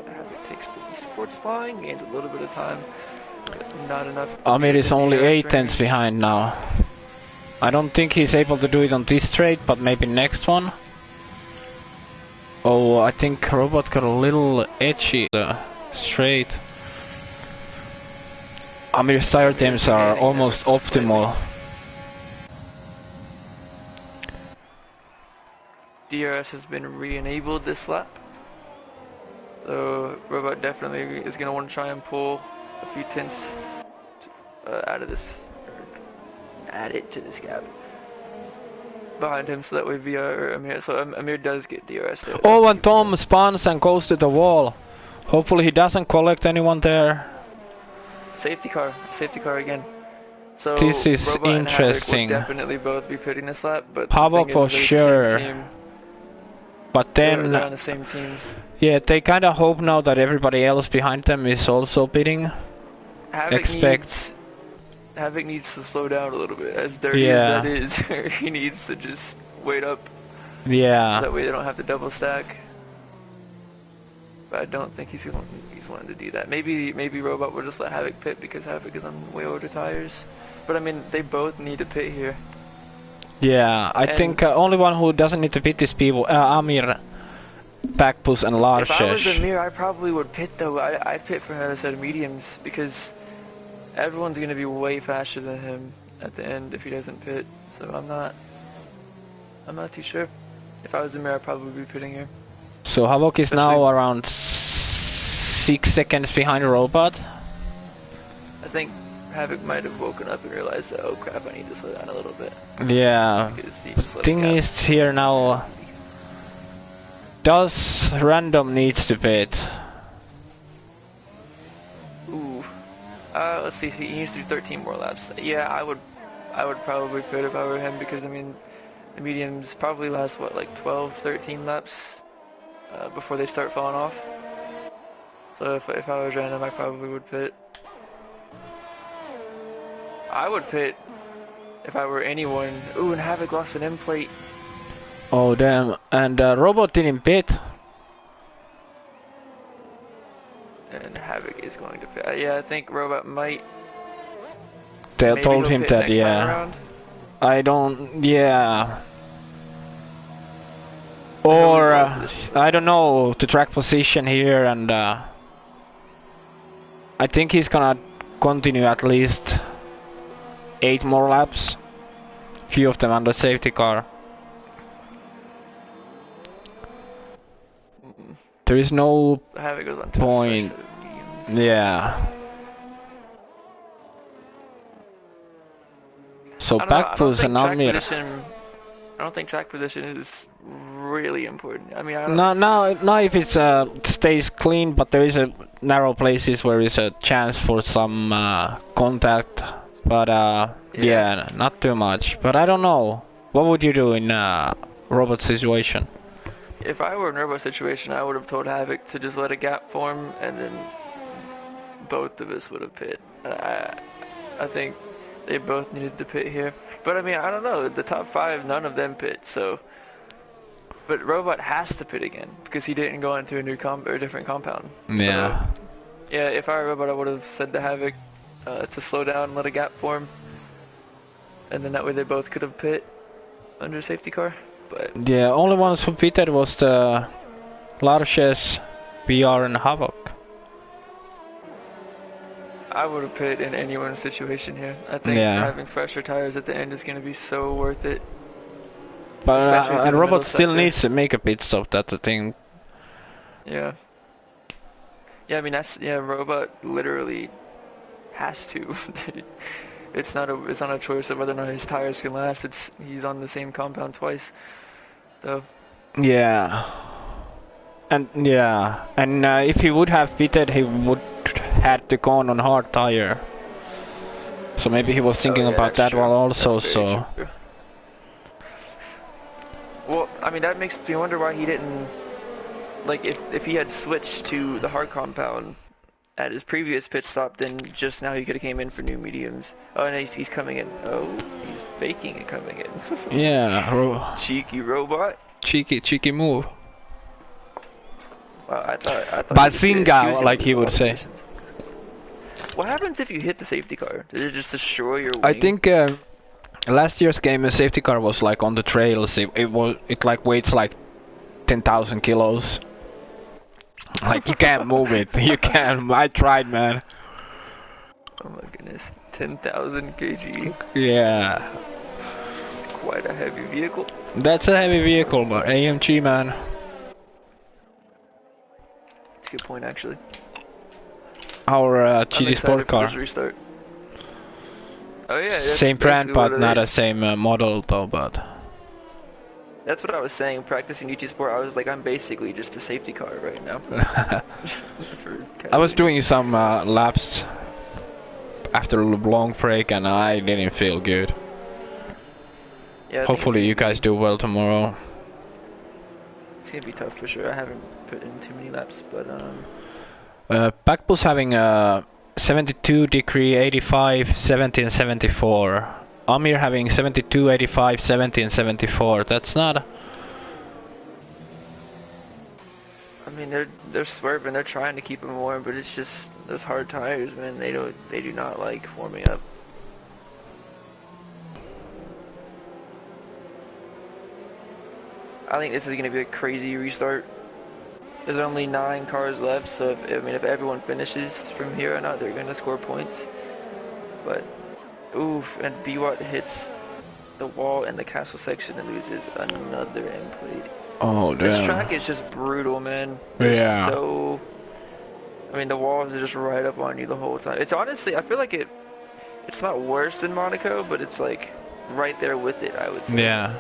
Havoc takes the esports line, gains a little bit of time, but not enough. Amir is only DRS 8/10 range. behind now. I don't think he's able to do it on this straight, but maybe next one. Oh, I think Robot got a little edgy straight. Amir's tire temps are almost optimal. DRS has been re-enabled this lap. So Robot definitely is going to want to try and pull a few tenths out of this, or add it to this gap behind him, so that way Amir does get DRS there. Oh, and Tom spawns and goes to the wall. Hopefully he doesn't collect anyone there. Safety car again. So This is Robot and Havoc interesting. will definitely both be pitting this lap, but Havoc the thing for is, they're the sure. same team. But They're then, on the same team. yeah, they kind of hope now that everybody else behind them is also bidding. Havoc needs to slow down a little bit, as dirty Yeah. as that is. He needs to just wait up, so Yeah. that way they don't have to double stack. But I don't think he's wanting to do that. Maybe Robot will just let Havoc pit because Havoc is on way older tires. But I mean, they both need to pit here. Yeah, I think only one who doesn't need to pit is people, Amir, Backbus and If I was Larshesh. Amir, I probably would pit though. I'd pit for another set of mediums because everyone's going to be way faster than him at the end if he doesn't pit. So I'm not too sure. If I was Amir, I'd probably be pitting here. So Havoc is now Especially- around 6 seconds behind Robot. I think Havoc might have woken up and realized that, oh crap, I need to slow down a little bit. Yeah. Because he just let Thing it go. is here now, does Random needs to pit? Ooh. Let's see. He needs to do 13 more laps. Yeah, I would probably pit if I were him because I mean, the mediums probably last what, like 12, 13 laps before they start falling off. So if I was Random, I probably would pit. I would pit if I were anyone. Ooh, and Havoc lost an end plate. Oh damn! And Robot didn't pit. And Havoc is going to pit. Yeah, I think Robot might. They Maybe told he'll him pit that, next time yeah. around. I don't, yeah. He'll Or lose all positions. I don't know the track position here, and I think he's gonna continue at least 8 more laps. Few of them under safety car. There is no Havoc goes on to point. a fresh set of mediums. Yeah. So I don't know. I don't Baku's think and track Amir. position. I don't think track position is really important. I mean, I don't. No, if it stays clean, but there is a narrow places where is a chance for some contact. But yeah, not too much. But I don't know. What would you do in Robot situation? If I were in Robo's situation, I would have told Havoc to just let a gap form, and then both of us would have pit. I think they both needed to pit here. But I mean, I don't know. The top 5, none of them pit. So, but Robot has to pit again because he didn't go into a new or different compound. Yeah. So, yeah. If I were Robot, I would have said to Havoc to slow down, and let a gap form, and then that way they both could have pit under safety car. But Yeah, only ones who pitted was the Larches, VR, and Havoc. I would have pit in anyone's situation here. I think having fresher tires at the end is going to be so worth it. But and Robot still needs to make a pit stop, that's the thing. Yeah. Yeah, I mean Robot literally has to. It's not a choice of whether or not his tires can last. He's on the same compound twice. So. Yeah. And if he would have pitted, he would had to go on hard tire. So maybe he was thinking about that one also. So. True. Well, I mean that makes me wonder why he didn't. Like if he had switched to the hard compound at his previous pit stop, then just now he could have came in for new mediums. Oh, and he's coming in. Oh, he's faking it coming in. Yeah. Cheeky Robot. Cheeky move. Wow, I thought. Bazinga, like he would say. What happens if you hit the safety car? Did it just destroy your wing? I think last year's game, a safety car was like on the trails. It like weighs like 10,000 kilos. Like you can't move it. You can't. I tried, man. Oh my goodness, 10,000 kg. Yeah. Quite a heavy vehicle. That's a heavy vehicle, but AMG, man. That's a good point, actually. Our GT Sport car. Restart. Oh yeah. Same brand, but not the same model, though. But. That's what I was saying. Practicing GT Sport, I was like, I'm basically just a safety car right now. I was doing some laps after a long break, and I didn't feel good. Yeah. Hopefully, you guys do well tomorrow. It's gonna be tough for sure. I haven't put in too many laps, but Backbull's having 72 degree, 85, 70, and 74. Amir having 72, 85, 70, and 74. That's not. I mean, they're swerving. They're trying to keep them warm, but it's just those hard tires, man. They do not like warming up. I think this is gonna be a crazy restart. There's only 9 cars left, so if everyone finishes from here on out, they're gonna score points. But oof, and B-Watt hits the wall in the castle section and loses another end plate. Oh damn. This track is just brutal, man. Yeah. So, I mean, the walls are just right up on you the whole time. It's honestly, I feel like it's not worse than Monaco, but it's like right there with it, I would say. Yeah.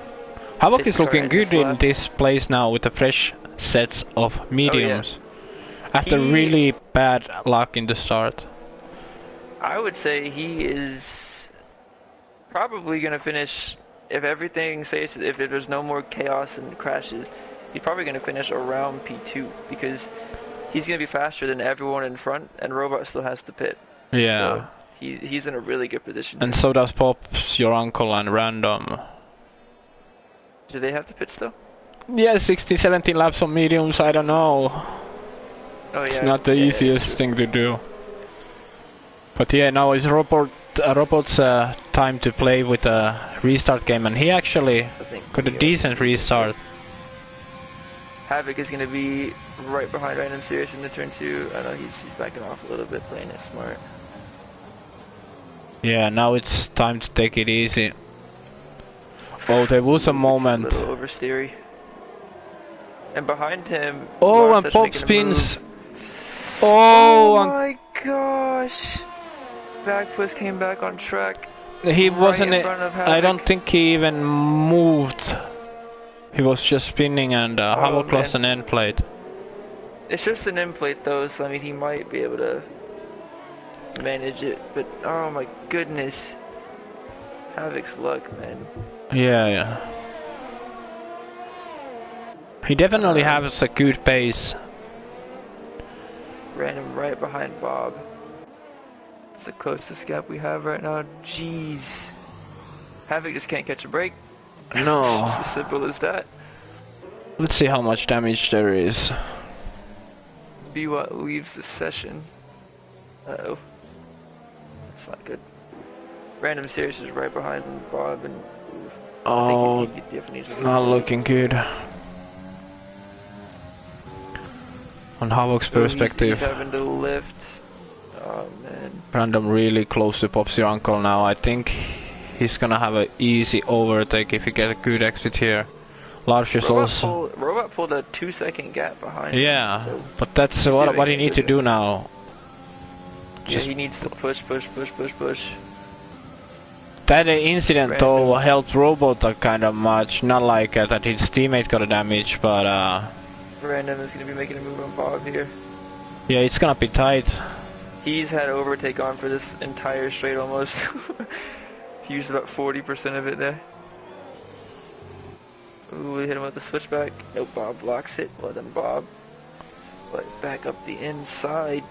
Havoc is looking good in this place now with the fresh sets of mediums. Oh, yeah. After really bad luck in the start. I would say he is probably going to finish, if everything stays, if there's no more chaos and crashes, he's probably going to finish around P2 because he's going to be faster than everyone in front and Robot still has to pit. Yeah. So He's in a really good position. And so does Pops, your uncle, and Random. Do they have to pit still? Yeah, 16, 17 laps on mediums, I don't know. Oh yeah. It's not the easiest thing to do. But yeah, now it's Robot's time to play with a restart game, and he actually got a decent restart. Havoc is going to be right behind Random Serious in the turn 2. I know he's backing off a little bit, playing it smart. Yeah, now it's time to take it easy. Oh, there was a moment. It's a little oversteery. And behind him... Oh, and Pop spins. Oh, my gosh! Backpush came back on track. He right wasn't... in front of I don't Havoc. think he even moved. He was just spinning, and Havoc lost an end plate. It's just an end plate though, so I mean he might be able to manage it, but oh my goodness. Havoc's luck, man. Yeah. He definitely has a good pace. Random right behind Bob. It's the closest gap we have right now. Jeez. Havoc just can't catch a break. No. It's just as simple as that. Let's see how much damage there is. Be what leaves the session. Uh-oh. That's not good. Random Serious is right behind Bob, and oh, I think he definitely needs not looking good. On Havoc's perspective. He's having to lift. Oh man. Random really close to Pop's your uncle now. I think he's gonna have an easy overtake if he gets a good exit here. Large is also... Robot pulled a 2-second gap behind him. Yeah, So but that's what he needs to do now. Yeah, he needs to push. That incident Random. though helped Robot kind of much. Not like that his teammate got a damage, but Random is going to be making a move on Bob here. yeah, it's gonna be tight. He's had overtake on for this entire straight almost. He used about 40% of it there. Ooh, we hit him with the switchback. Nope, Bob blocks it. Well then Bob. But back up the inside.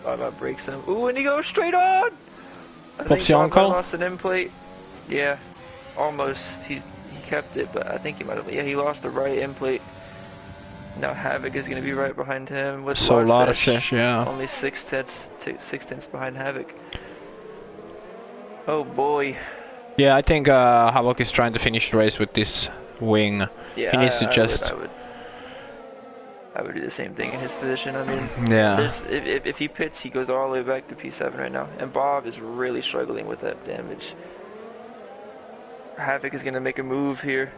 Bob breaks him. Ooh, and he goes straight on! I think Bob lost an end plate. Yeah, almost. He kept it, but I think he might have. Yeah, he lost the right end plate. Now Havoc is going to be right behind him with so large, yeah. Only 6/10 behind Havoc. Oh boy. Yeah, I think Havoc is trying to finish the race with this wing. Yeah, he needs to just... I would do the same thing in his position. I mean, yeah. If he pits, he goes all the way back to P7 right now. And Bob is really struggling with that damage. Havoc is going to make a move here.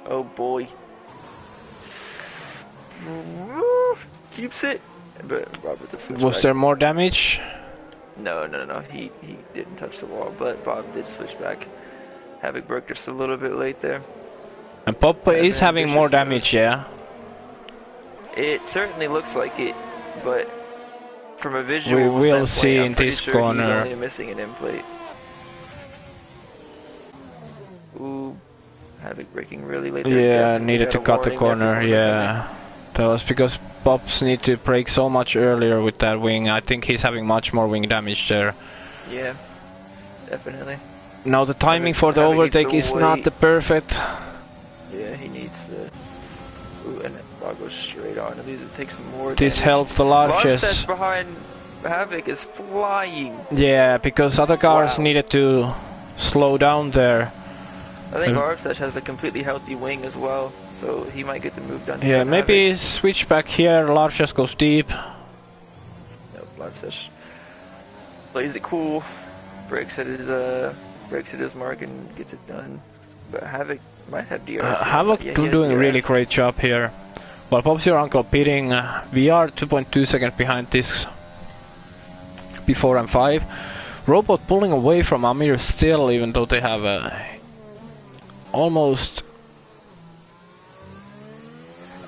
Oh boy. Keeps it. But Robert the switch Was back. there more damage? No. He didn't touch the wall, but Bob did switch back. Havoc broke just a little bit late there. And Pop is having more damage, yeah? It certainly looks like it, but from a visual we will see in this sure corner. He's only missing an end plate. Ooh, Havoc breaking really late there. Yeah, needed to cut the corner, yeah. That was because Pops need to break so much earlier with that wing. I think he's having much more wing damage there. Yeah, definitely. Now the timing for the overtake is not the perfect. Yeah, he needs to... Ooh, and Bob goes straight on. It takes more This damage. helped the largest. Largest behind Havoc is flying. Yeah, because other cars needed to slow down there. I think Larvsesh has a completely healthy wing as well, so he might get the move done. Yeah, maybe switch back here, Larvsesh goes deep. Nope, Larvsesh plays it cool, breaks at his mark and gets it done. But Havoc might have DRC. Havoc doing a really great job here. While Pop's your uncle pitting, we are 2.2 seconds behind this P4 and 5. Robot pulling away from Amir still, even though they have almost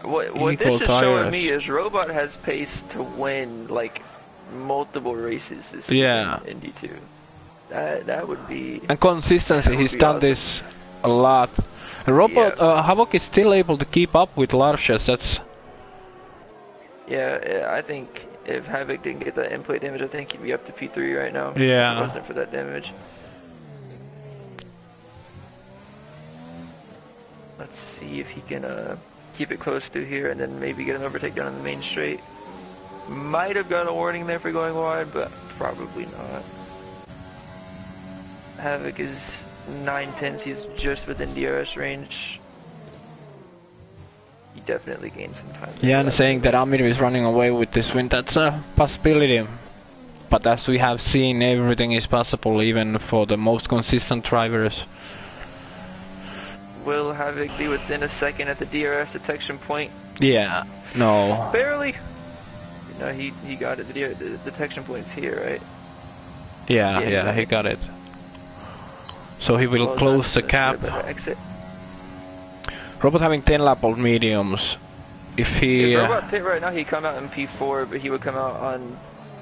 what this is showing me is Robot has pace to win like multiple races this season in D2. That would be... And consistency, he's done this a lot. And Robot, Havoc is still able to keep up with Larches, that's... Yeah, I think if Havoc didn't get that in-play damage, I think he'd be up to P3 right now. Yeah. If it wasn't for that damage. Let's see if he can keep it close to here and then maybe get an overtake down on the main straight. Might have got a warning there for going wide, but probably not. Havoc is 9/10, he's just within DRS range. He definitely gained some time. Yeah, and saying that Amir is running away with this win, that's a possibility. But as we have seen, everything is possible, even for the most consistent drivers. Will Havoc be within a second at the DRS detection point? Yeah, no. Barely! No, he got it. The detection point's here, right? Yeah, he got it. So he will close the gap. Exit. Robot having 10 lap old mediums. If he... If Robot pit right now, he'd come out in P4, but he would come out on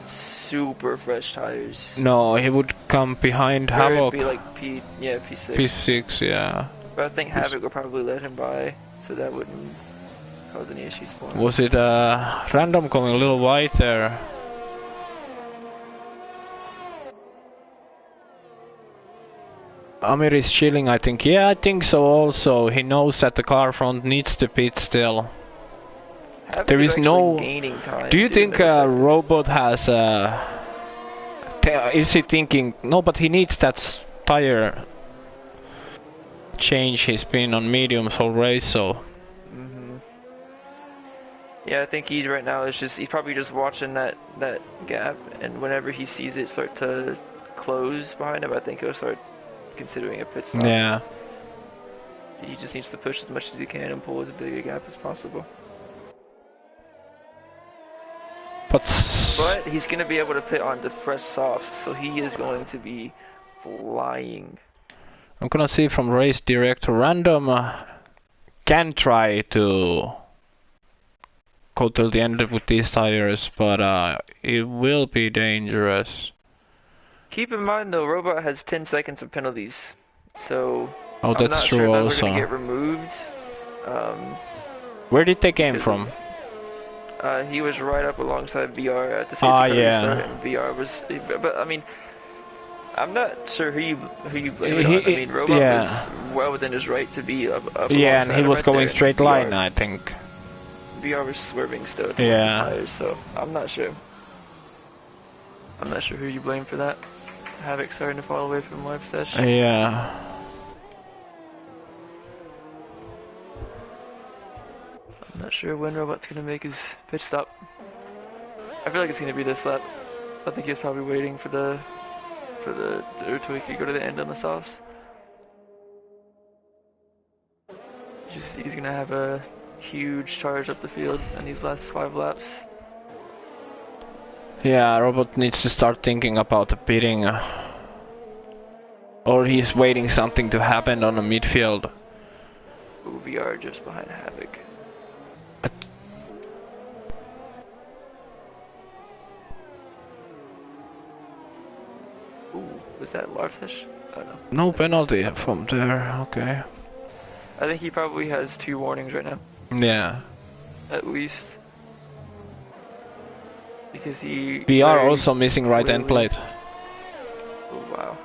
super fresh tires. No, he would come behind Havoc. It'd be like P6. P6, yeah. But I think Havoc would probably let him by, so that wouldn't cause any issues for him. Was it random going a little wide there? Amir is chilling, I think. Yeah, I think so also. He knows that the car front needs to pit still. Havoc there is no... gaining time. Do you think Robot has... is he thinking... No, but he needs that tire change. He's been on mediums all race, so... Yeah, I think he's right now he's probably just watching that gap, and whenever he sees it start to close behind him, I think he'll start considering a pit stop. Yeah. He just needs to push as much as he can and pull as big a gap as possible. But he's going to be able to pit onto fresh softs, so he is going to be flying. I'm gonna see from race director random can try to go till the end with these tires, but it will be dangerous. Keep in mind though, Robot has 10 seconds of penalties, so oh, I'm that's not true sure if also. those are going to get removed. Where did they came from? He was right up alongside VR at the safety car start, and VR was, but I mean, I'm not sure who you blame it on. I mean, Robot was well within his right to be up yeah, and he was right going there, straight line, I think. VR was swerving still towards yeah. his tires, so I'm not sure. I'm not sure who you blame for that. Havoc starting to fall away from live session. Yeah. I'm not sure when Robot's gonna make his pit stop. I feel like it's gonna be this lap. I think he's probably waiting for the so he could go to the end on the softs. He's gonna have a huge charge up the field in these last 5 laps. Yeah, Robot needs to start thinking about the pitting. Or he's waiting something to happen on the midfield. Ooh, VR just behind Havoc. Ooh, was that Larfish? Oh no. No penalty from there, okay. I think he probably has 2 warnings right now. Yeah. At least. Because he... We are also missing right end plate. Oh wow.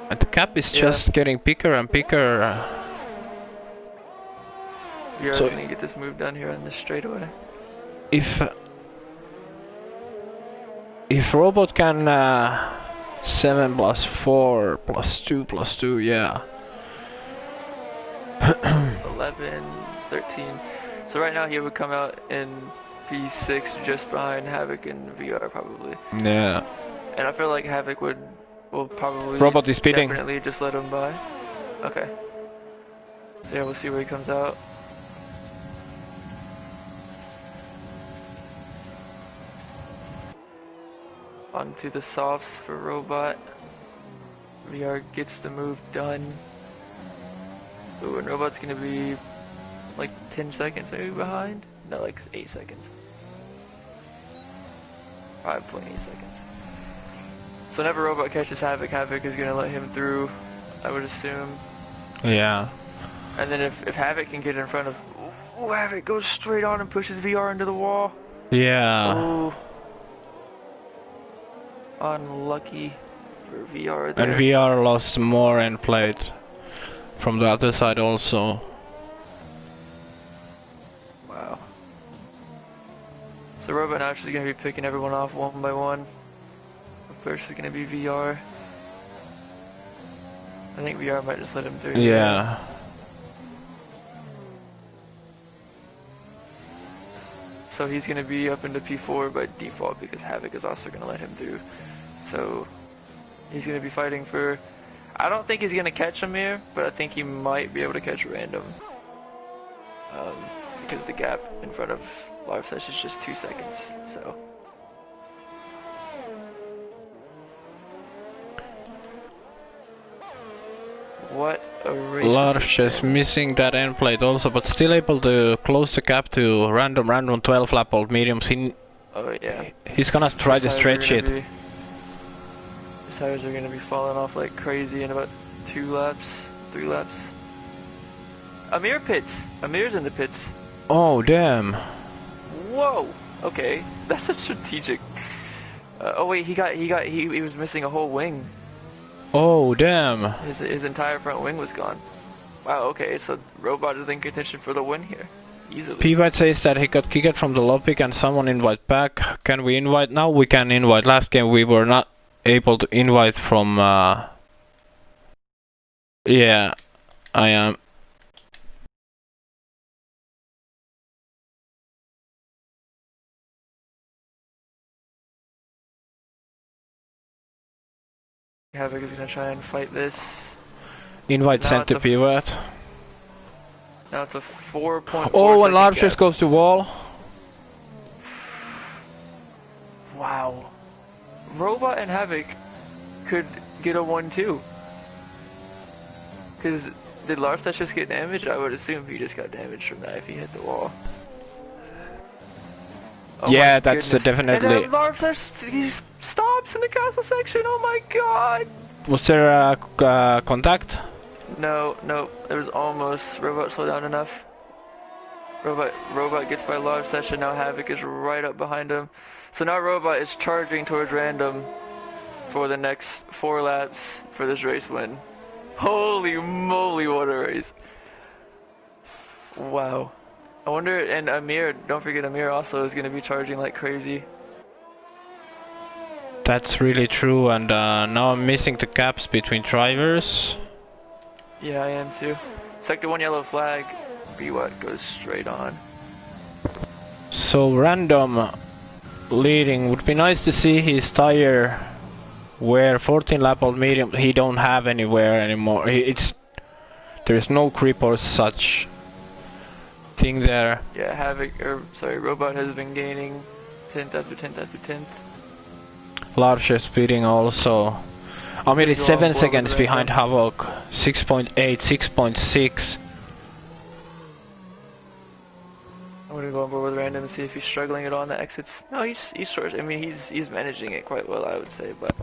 And the gap is just getting bigger and bigger. We are gonna get this move done here on this straightaway. If Robot can 7 plus 4 plus 2 plus 2, yeah. 11, 13. So right now he would come out in P6 just behind Havoc and VR probably. Yeah. And I feel like Havoc will probably Robot is speeding. definitely just let him by. Okay. Yeah, we'll see where he comes out. Onto the softs for Robot. VR gets the move done. Ooh, and Robot's gonna be like 10 seconds maybe behind? No, like 8 seconds. 5.8 seconds. So whenever Robot catches Havoc, Havoc is gonna let him through, I would assume. Yeah. And then if Havoc can get in front of... Ooh, Havoc goes straight on and pushes VR into the wall. Yeah. Oh, unlucky for VR And there. VR lost more end plate from the other side also. Wow. So Robot now is going to be picking everyone off one by one. First is going to be VR. I think VR might just let him through. Yeah. So he's going to be up into P4 by default because Havoc is also going to let him through. So he's going to be fighting for... I don't think he's going to catch Amir, but I think he might be able to catch Random. Because the gap in front of Larfsesh is just 2 seconds, so... What a race. Larsh is missing that end plate also, but still able to close the gap to random 12 lap old mediums. Oh yeah. He's gonna try to stretch it. His tires are gonna be falling off like crazy in about 2 laps, 3 laps. Amir pits. Amir's in the pits. Oh damn. Whoa. Okay, that's a strategic. Oh wait, he was missing a whole wing. Oh damn. His entire front wing was gone. Wow. Okay, so Robot is in contention for the win here, easily. P-White says that he got kicked from the lobby. Can someone invite back? Can we invite now? We can invite. Last game we were not able to invite from. Yeah, I am. Havoc is gonna try and fight this. Invite Now sent to P-White. Now it's a 4.4. Oh, and Larches goes to wall. Wow. Robot and Havoc could get a 1-2. Because did Larfsesh just get damaged? I would assume he just got damaged from that if he hit the wall. Oh yeah, that's definitely. And then Larfsesh, he stops in the castle section. Oh my god! Was there a contact? No, there was almost. Robot slowed down enough. Robot gets by Larfsesh, and now Havoc is right up behind him. So now Robot is charging towards Random for the next 4 laps for this race win. Holy moly, what a race. Wow. I wonder, and Amir, don't forget Amir also is going to be charging like crazy. That's really true, and now I'm missing the gaps between drivers. Yeah, I am too. Sector 1 yellow flag, B-Watt goes straight on. So Random leading. Would be nice to see his tire wear 14 lap old medium. He don't have anywhere anymore. There's no grip or such thing there. Yeah, Robot has been gaining 10th after 10th after 10th. Large is speeding also. Amir is 7 seconds behind Havoc. 6.8, 6.6. I'm gonna go on board with Random and see if he's struggling at all on the exits. No, he's short. I mean, he's managing it quite well, I would say, but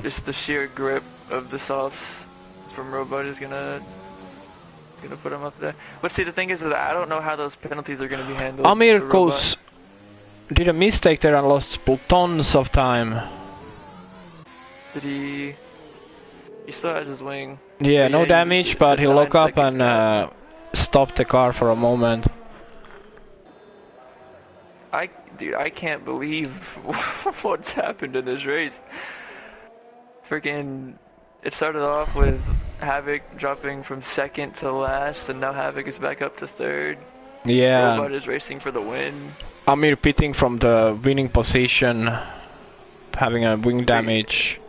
just the sheer grip of the softs from Robot is gonna put him up there. But see, the thing is that I don't know how those penalties are gonna be handled. Amir did a mistake there and lost tons of time. Did he? He still has his wing. Yeah, no damage, but he'll lock up and stop the car for a moment. Dude, I can't believe what's happened in this race. Freaking, it started off with Havoc dropping from 2nd to last, and now Havoc is back up to 3rd. Yeah. Robot is racing for the win. Amir pitting from the winning position, having a wing damage.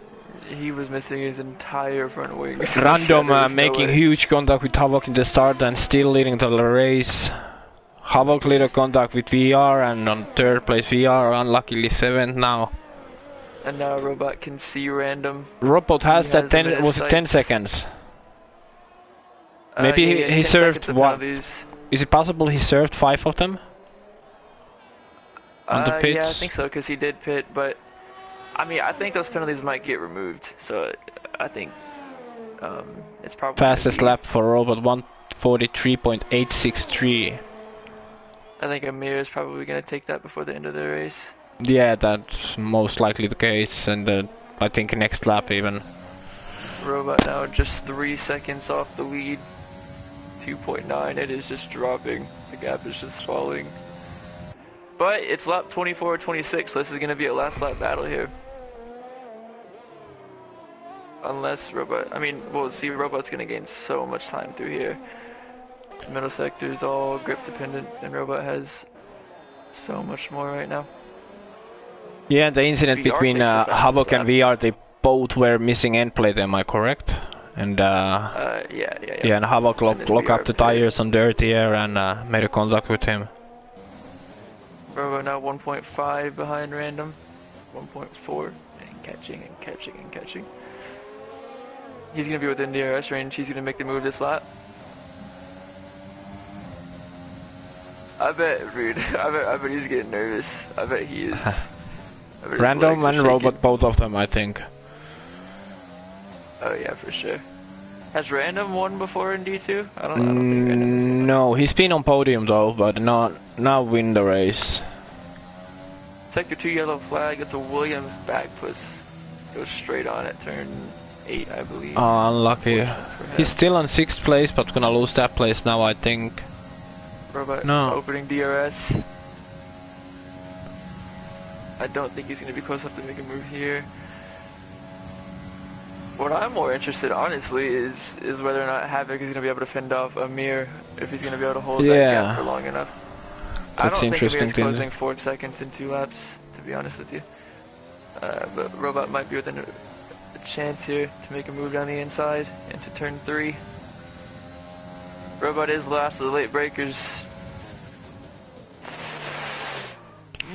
He was missing his entire front wing. Random making huge contact with Havoc in the start and still leading the race. Havoc leader contact with VR, and on 3rd place VR, unluckily 7th now. And now Robot can see Random. Robot has that 10, was it 10 seconds? Maybe he served what? Is it possible he served 5 of them? On the pits? Yeah, I think so, because he did pit, but I mean, I think those penalties might get removed, so I think it's probably fastest lap for Robot, 1:43.863. I think Amir is probably going to take that before the end of the race. Yeah, that's most likely the case, and I think next lap even. Robot now just 3 seconds off the lead. 2.9, it is just dropping. The gap is just falling. But it's lap 24-26, so this is going to be a last lap battle here. Unless Robot, I mean, we'll see, Robot's going to gain so much time through here. The middle sector is all grip dependent, and Robot has so much more right now. Yeah, the incident VR between takes the fastest Havoc and lap. VR, they both were missing end plate, am I correct? And Yeah, and Havoc And then lock up VR the pit. tires on dirty air and made a contact with him. Robot now 1.5 behind Random. 1.4, and catching and catching and catching. He's going to be within DRS range. He's going to make the move this lap. I bet, dude. I bet he's getting nervous. I bet he is. I bet his Random legs and are Robot, shaking. both of them, I think. Oh yeah, for sure. Has Random won before in D2? I don't think Random has won. No, he's been on podium though, but not win the race. Sector 2 yellow flag. It's a Williams back push. Goes straight on at turn 8, I believe. Oh, unlucky. Unfortunate for him. He's still on 6th place, but gonna lose that place now, I think. Robot No. opening DRS. I don't think he's going to be close enough to make a move here. What I'm more interested, honestly, is whether or not Havoc is going to be able to fend off Amir, if he's going to be able to hold that gap for long enough. I That's don't think interesting Amir's thing. closing 4 seconds in 2 laps, to be honest with you. But Robot might be within a chance here to make a move down the inside into turn 3. Robot is last of the late breakers.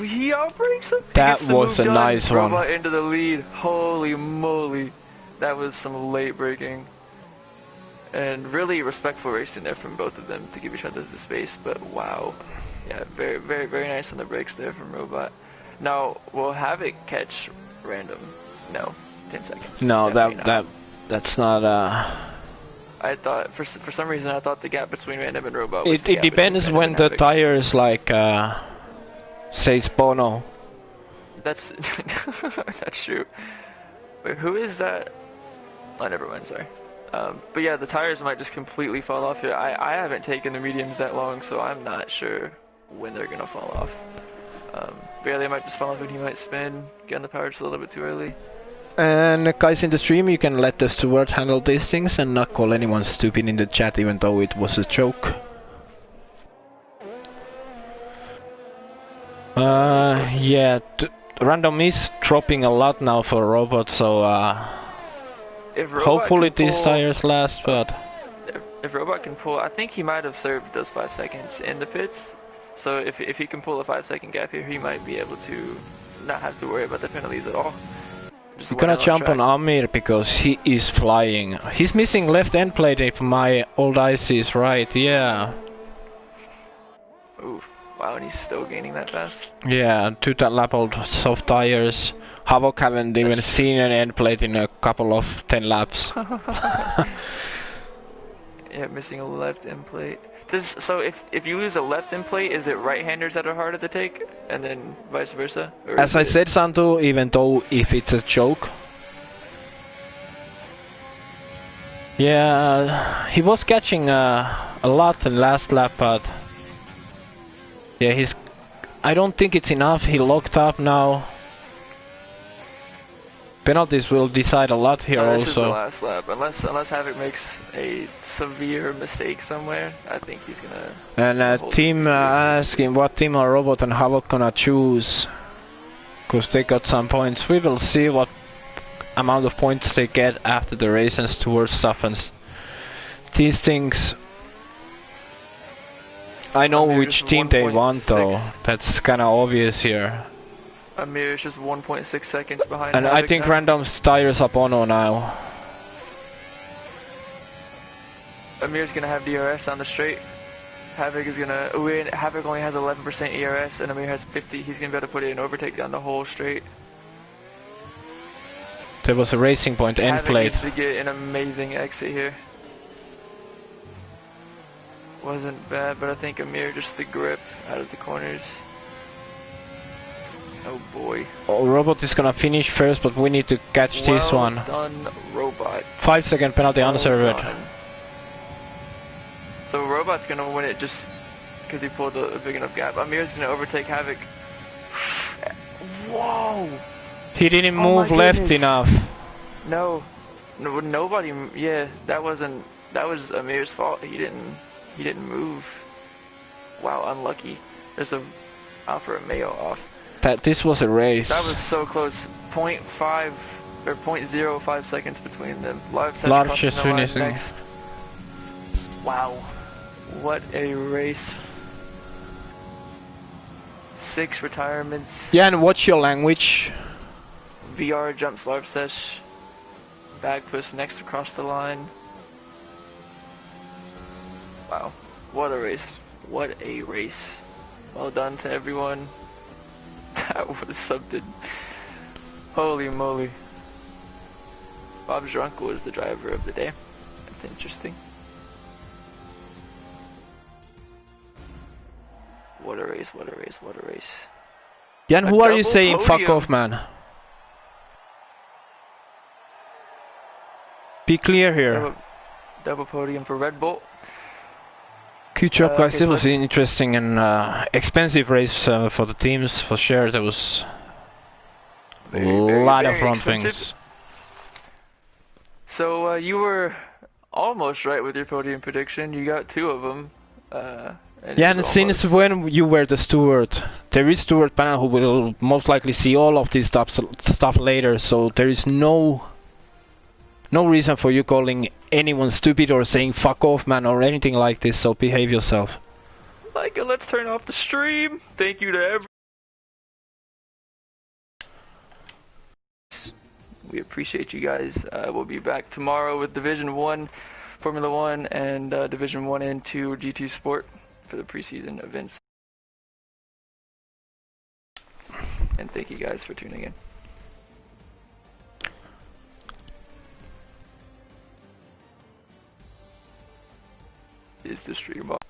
He outbreaks him. He That gets the was move a done. nice one. Robot into the lead. Holy moly. That was some late breaking. And really respectful racing there from both of them to give each other the space, but wow. Yeah, very, very, very nice on the brakes there from Robot. Now, will Havoc catch Random? No. 10 seconds. No, Definitely not. that's not. I thought, for some reason, I thought the gap between Random and Robot was It the gap depends between when Random the and Havoc. tires like says Bono. That's that's true. Wait, who is that? Oh, never mind. Sorry. But yeah, the tires might just completely fall off here. I haven't taken the mediums that long, so I'm not sure when they're gonna fall off. But yeah, they might just fall off and he might spin, get on the power just a little bit too early. And guys in the stream, you can let the steward handle these things and not call anyone stupid in the chat, even though it was a joke. Yeah, Random is dropping a lot now for Robot, so If Robot hopefully can these pull- tires last, but If Robot can pull, I think he might have served those 5 seconds in the pits. So if he can pull a 5-second gap here, he might be able to not have to worry about the penalties at all. Just we're win gonna on jump track. on Amir because he is flying. He's missing left end plate if my old eyes is right, yeah. Ooh, wow, and he's still gaining that fast. Yeah, 2 lap old soft tires. Havoc haven't even That's seen an end plate in a couple of 10 laps. Yeah, missing a left end plate. So if you lose a left end plate, is it right-handers that are harder to take, and then vice versa? Or As is I it- said, Santu, even though if it's a joke. Yeah, he was catching a lot in last lap, but yeah, I don't think it's enough. He locked up now. Penalties will decide a lot here No, this is the also. last lap. Unless Havoc makes a severe mistake somewhere, I think he's gonna. And hold team this. asking what team are Robot and Havoc gonna choose, cause they got some points. We will see what amount of points they get after the race and towards stuff and these things. I know Amir which is team they want though. 1.6. That's kind of obvious here. Amir is just 1.6 seconds behind. And I Havoc think now. Random's tires up Ono now. Amir's gonna have DRS on the straight. Havoc is gonna win. Havoc only has 11% ERS, and Amir has 50. He's gonna be able to put it in overtake down the whole straight. There was a racing point end Havoc plate. needs to get an amazing exit here. wasn't bad, but I think Amir just the grip out of the corners. Oh boy. Oh, Robot is gonna finish first, but we need to catch this one. Well done, Robot. 5-second penalty unserved. Done. So Robot's gonna win it just because he pulled a big enough gap. Amir's gonna overtake Havoc. Whoa! He didn't move left enough. No, nobody. Yeah, that was Amir's fault. He didn't move. Wow, unlucky. There's a Alpha Romeo off. This was a race. That was so close. 0.5 or 0.05 seconds between them. Large just finishing. Next. Wow, what a race. 6 retirements. Yeah, and what's your language? VR jumps large sesh. Bag push next across the line. Wow, what a race. What a race. Well done to everyone. That was something. Holy moly. Bob's your uncle is the driver of the day. That's interesting. What a race, what a race, what a race. Jan, who are you saying podium. Fuck off, man? Be clear here. Double podium for Red Bull. Good job, guys. It was an interesting and expensive race for the teams, for sure. There was a lot of front things. So you were almost right with your podium prediction. You got 2 of them. Yeah, and since when you were the steward, there is steward panel who will most likely see all of this stuff later. So there is no reason for you calling anyone stupid or saying fuck off, man, or anything like this, so behave yourself. Like, let's turn off the stream. Thank you to everyone. We appreciate you guys. We'll be back tomorrow with Division 1 Formula 1 and Division 1 and 2 GT Sport for the preseason events. And thank you guys for tuning in. Is the stream off?